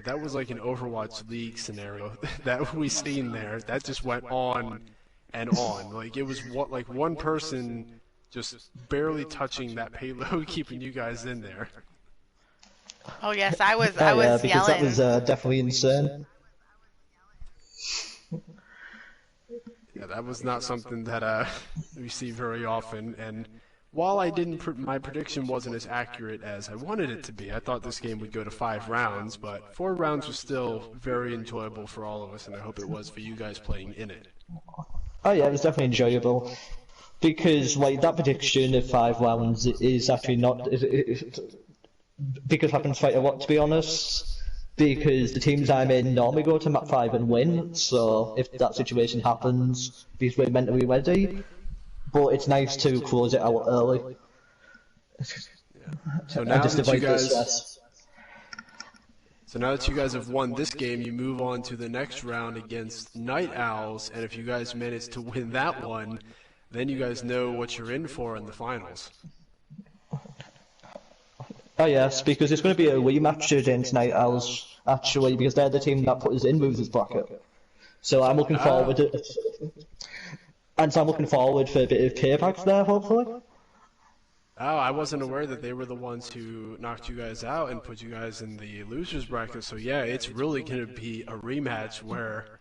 That was like an Overwatch League scenario that we seen there. That just went on and on. Like, it was like one person just barely touching that payload, keeping you guys in there. Oh yes, I was Oh, yeah, because yelling. that was definitely insane. Yeah, that was not something that we see very often. And while I didn't, my prediction wasn't as accurate as I wanted it to be. I thought this game would go to 5 rounds, but 4 rounds was still very enjoyable for all of us, and I hope it was for you guys playing in it. Oh yeah, it was definitely enjoyable. Because, like, that prediction of 5 rounds is actually not... because it happens quite a lot, to be honest. Because the teams I'm in normally go to map 5 and win, so if that situation happens, because we're mentally ready. But it's nice to close it out early. So And now just that you avoid the guys, stress. so now that you guys have won this game, you move on to the next round against Night Owls, and if you guys manage to win that one, then you guys know what you're in for in the finals. Oh yes, because it's going to be a rematch against Night Owls, actually, because they're the team that put us in losers bracket. So I'm looking forward to... And so I'm looking forward for a bit of payback there, hopefully. Oh, I wasn't aware that they were the ones who knocked you guys out and put you guys in the losers bracket. So yeah, it's really going to be a rematch where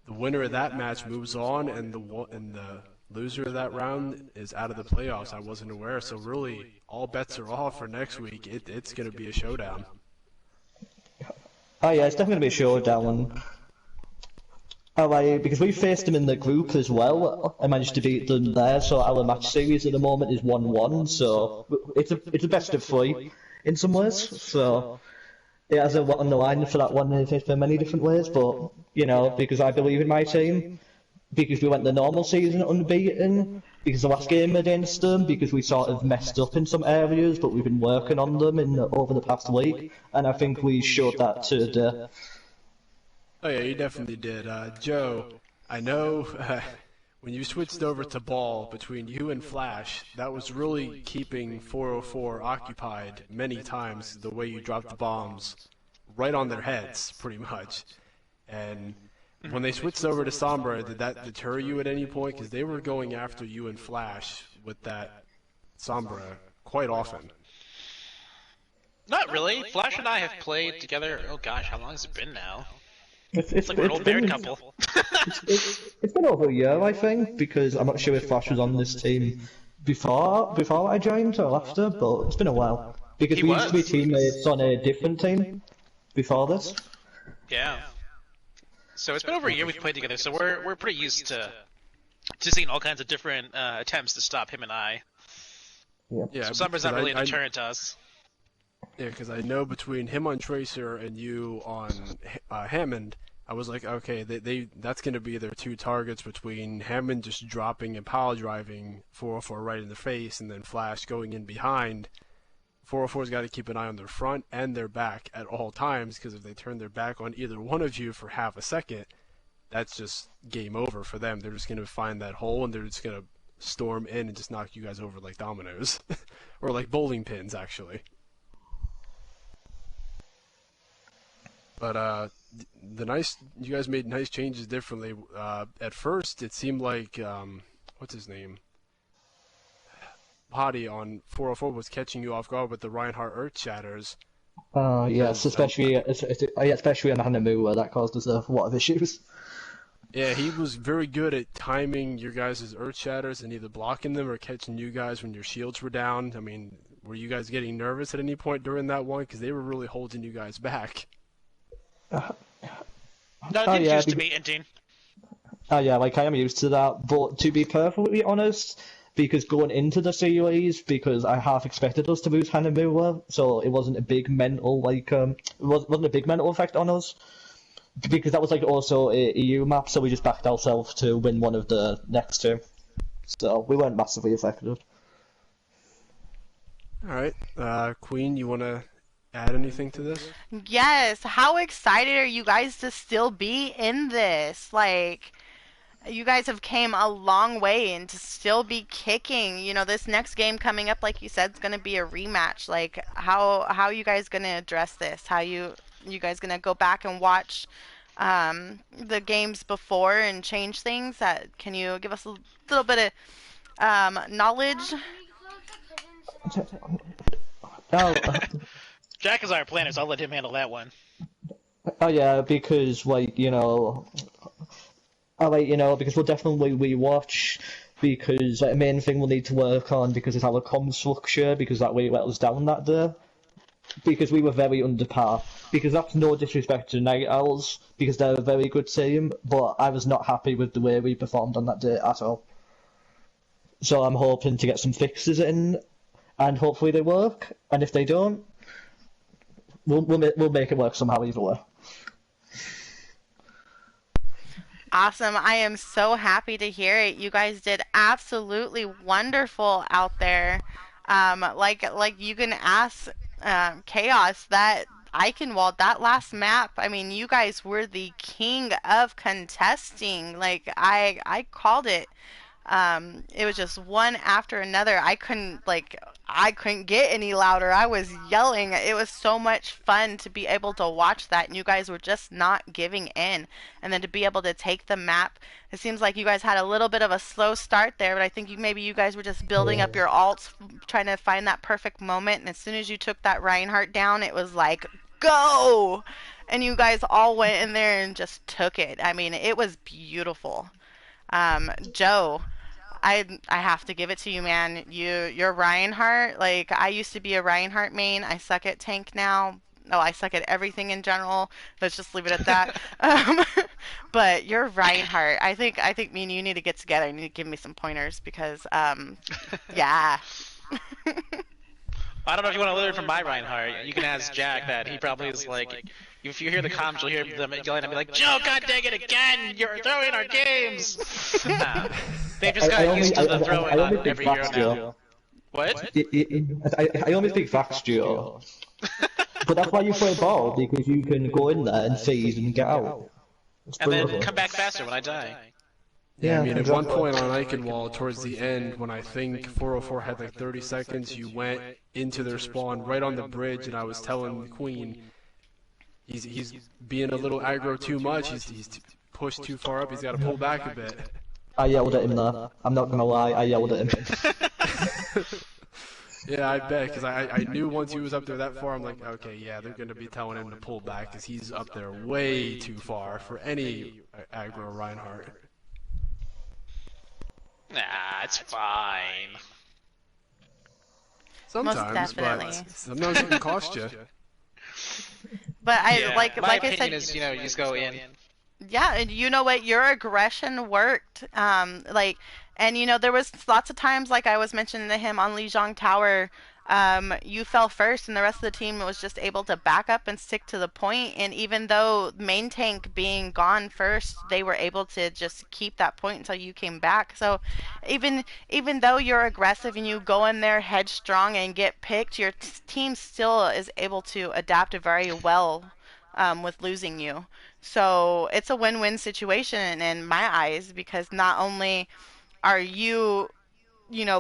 the winner of that match moves on, and the loser of that round is out of the playoffs. I wasn't aware, so really all bets are off for next week. It's going to be a showdown. Oh yeah, it's definitely going to be a showdown. Because we faced them in the group as well. I managed to beat them there, so our match series at the moment is 1-1. So it's a best of 3 in some ways. So it has a lot on the line for that one in many different ways. But you know, because I believe in my team, because we went the normal season unbeaten, because the last game against them, because we sort of messed up in some areas, but we've been working on them over the past week, and I think we showed that today. Oh yeah, you definitely did. Joe, I know when you switched over to ball between you and Flash, that was really keeping 404 occupied many times, the way you dropped the bombs right on their heads, pretty much. And when they switched over to Sombra, did that deter you at any point? Because they were going after you and Flash with that Sombra quite often. Not really. Flash and I have played together. Oh gosh, how long has it been now? It's Like we're an old married couple. It's been over a year, I think, because I'm not sure if Flash was on this team before I joined or after, but it's been a while. Because we used to be teammates on a different team before this. Yeah. So it's been over a year we've played together, so we're pretty used to seeing all kinds of different attempts to stop him and I. Yeah, So Summer's not really a deterrent to us. Yeah, because I know between him on Tracer and you on Hammond, I was like, okay, that's going to be their 2 targets, between Hammond just dropping and power driving 404 right in the face, and then Flash going in behind 404's got to keep an eye on their front and their back at all times, because if they turn their back on either one of you for half a second, that's just game over for them. They're just going to find that hole and they're just going to storm in and just knock you guys over like dominoes. Or like bowling pins, actually. But you guys made nice changes differently. At first, it seemed like what's his name, Potty on 404 was catching you off guard with the Reinhardt Earth Shatters. Yes, especially on Hanamu, where that caused us a lot of issues. Yeah, he was very good at timing your guys' Earth Shatters and either blocking them or catching you guys when your shields were down. I mean, were you guys getting nervous at any point during that one? Because they were really holding you guys back. No, it seems used to me, Intine. Oh yeah, like I am used to that, but to be perfectly honest, because going into the series, because I half expected us to lose Hanamura, so it wasn't a big mental it wasn't a big mental effect on us, because that was like also a EU map, so we just backed ourselves to win one of the next two, so we weren't massively affected. All right, Queen, you want to add anything to this? Yes. How excited are you guys to still be in this? Like, you guys have came a long way and to still be kicking. You know, this next game coming up, like you said, is going to be a rematch. Like, how are you guys going to address this? How you guys going to go back and watch the games before and change things? Can you give us a little bit of knowledge? Oh, Jack is our planner, so I'll let him handle that one. oh yeah, because because we'll definitely rewatch, because the main thing we'll need to work on, because it's our comm structure, because that way it let us down that day. Because we were very under par. Because that's no disrespect to Night Owls, because they're a very good team, but I was not happy with the way we performed on that day at all. So I'm hoping to get some fixes in, and hopefully they work, and if they don't, we'll make it work somehow either way. Awesome. I am so happy to hear it. You guys did absolutely wonderful out there. Like you can ask Chaos that Eichenwald, that last map. I mean, you guys were the king of contesting. Like I called it. It was just one after another. I couldn't get any louder. I was yelling. It was so much fun to be able to watch that, and you guys were just not giving in. And then to be able to take the map, it seems like you guys had a little bit of a slow start there, but I think maybe you guys were just building up your alts, trying to find that perfect moment. And as soon as you took that Reinhardt down, it was like, go! And you guys all went in there and just took it. I mean, it was beautiful. Joe, I have to give it to you, man. You're Reinhardt. Like, I used to be a Reinhardt main. I suck at tank now. Oh, I suck at everything in general. Let's just leave it at that. But you're Reinhardt. I think me and you need to get together. You need to give me some pointers because yeah. I don't know if you want to learn from my Reinhardt. You can ask Jack that. He probably is like, if you hear the comms, you'll hear them yelling and be like, Joe, god dang it again! You're throwing our games! Nah. They've just got used to the throwing on every hero now. What? I only speak facts, Joe. But that's why you play ball, because you can go in there and phase and get out. And then come back faster when I die. Yeah, I mean, at one point on Eichenwald, towards the end, when I think 404 had like 30 seconds, you went into their spawn right on the bridge, and I was telling the Queen, he's being a little aggro too much, he's pushed too far up, he's got to pull back a bit. I yelled at him there. I'm not gonna lie, I yelled at him. Yeah, I bet, because I knew once he was up there that far, I'm like, okay, yeah, they're going to be telling him to pull back, because he's up there way too far for any aggro Reinhardt. Nah, it's fine. Sometimes, but sometimes it can cost you. But Yeah, like my I opinion said, is, you just go in. yeah, and you know what? Your aggression worked. And there was lots of times, like I was mentioning to him on Lijiang Tower, You fell first, and the rest of the team was just able to back up and stick to the point. And even though main tank being gone first, they were able to just keep that point until you came back. So even though you're aggressive and you go in there headstrong and get picked, your team still is able to adapt very well with losing you. So it's a win-win situation in my eyes because not only are you,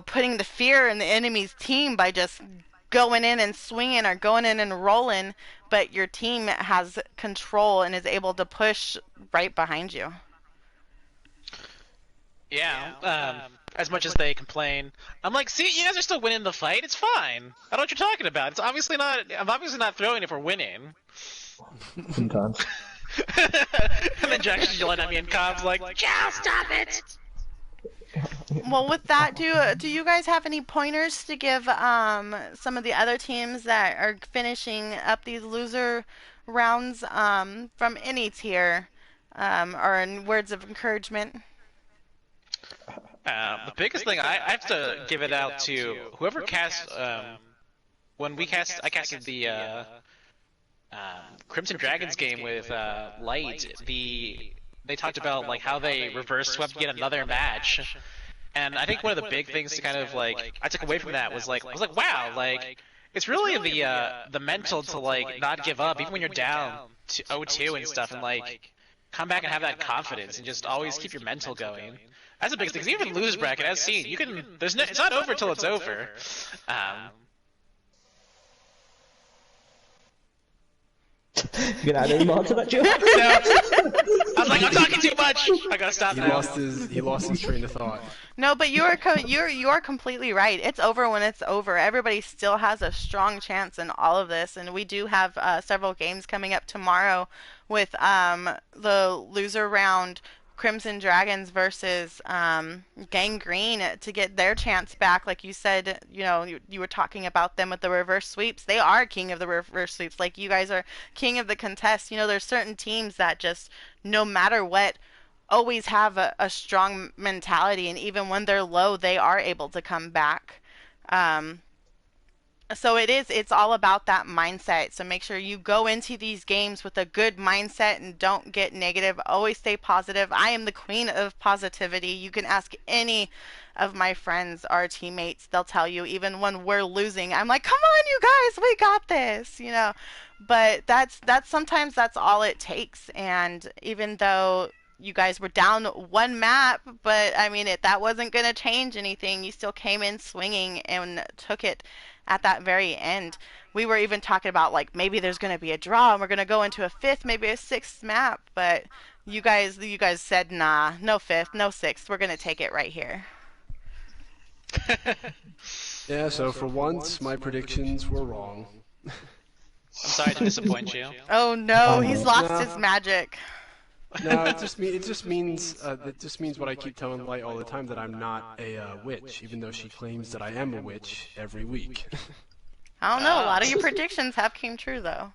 putting the fear in the enemy's team by just going in and swinging or going in and rolling, but your team has control and is able to push right behind you. Yeah. As much as they complain, I'm like, see, you guys are still winning the fight. It's fine. I don't know what you're talking about. It's obviously not. I'm obviously not throwing if we're winning. Sometimes. And then Jack's yelling at me, and Cobb's like, "Joe, stop it!" Well, with that, do you guys have any pointers to give some of the other teams that are finishing up these loser rounds from any tier, or in words of encouragement? The biggest thing I have to give it out to whoever cast. When I casted the Crimson Dragons game with Light. They talked about like how they reverse swept yet another match, and I think one of the big things to kind of like I took away from that was like wow, like it's really the mental to like not give up even when you're down to 0-2 and stuff, and like come back and have that confidence and just always keep your mental going. That's the biggest thing. 'Cause even losers bracket, as seen, you can. It's not over till it's over. You gonna add any more to that, Joe? No. I was like, I'm talking too much. I gotta stop now. He lost his train of thought. No, but you're completely right. It's over when it's over. Everybody still has a strong chance in all of this, and we do have several games coming up tomorrow with the loser round Crimson Dragons versus Gangrene to get their chance back. Like you said, you were talking about them with the reverse sweeps. They are king of the reverse sweeps. Like you guys are king of the contest. There's certain teams that just, no matter what, always have a strong mentality, and even when they're low, they are able to come back. So it's all about that mindset. So make sure you go into these games with a good mindset and don't get negative. Always stay positive. I am the queen of positivity. You can ask any of my friends or teammates. They'll tell you, even when we're losing, I'm like, come on, you guys, we got this. But that's sometimes that's all it takes. And even though you guys were down one map, but I mean, that wasn't going to change anything. You still came in swinging and took it at that very end. We were even talking about like maybe there's going to be a draw and we're going to go into a fifth, maybe a sixth map, but you guys said nah, no fifth, no sixth. We're going to take it right here. Yeah, so for once, my predictions were wrong. I'm sorry to disappoint you. Oh no, he's lost Nah. his magic. No, it just means what I keep telling Light all the time, that I'm not a witch, even though she claims that I am a witch every week. I don't know. A lot of your predictions have came true though.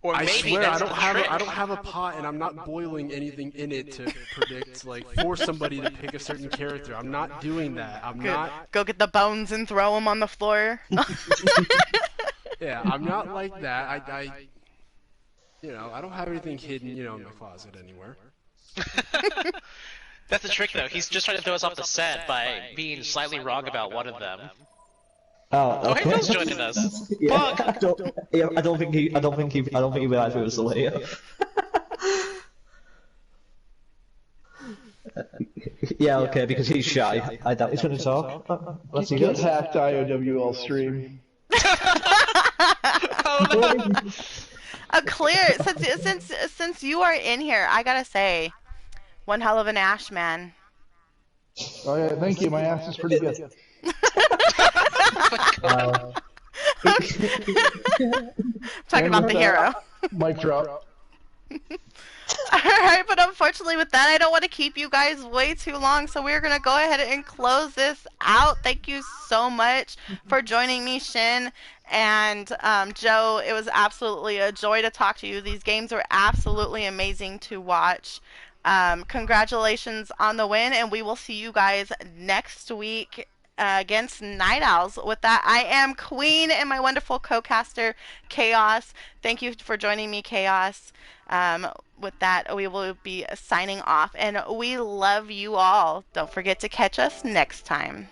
Or I maybe swear that's I the don't trick. have a pot, and I'm not boiling anything in it to predict, like force somebody to pick a certain character. I'm not doing that. I'm Good. not. Go get the bones and throw them on the floor. Yeah, I'm not like that. I don't have anything hidden, in my closet anywhere. That's the trick, though. He's just trying to throw us off the set by being slightly wrong about one of them. Oh, Oh, okay. hey, Phil's joining us. Yeah, Fuck! I don't think he realised we were still here. Yeah, okay, because he's shy. I doubt he's going to talk. Let's see. Get hacked IOWL stream. Oh no! A clear since you are in here, I gotta say, one hell of an ash, man. Oh yeah, thank you. My ass is pretty good. Talking about the hero. Mic drop. Alright, but unfortunately with that, I don't want to keep you guys way too long, so we're going to go ahead and close this out. Thank you so much for joining me, Shin and Joe. It was absolutely a joy to talk to you. These games were absolutely amazing to watch. Congratulations on the win, and we will see you guys next week against Night Owls. With that, I am Queen and my wonderful co-caster, Chaos. Thank you for joining me, Chaos. With that, we will be signing off, and we love you all. Don't forget to catch us next time.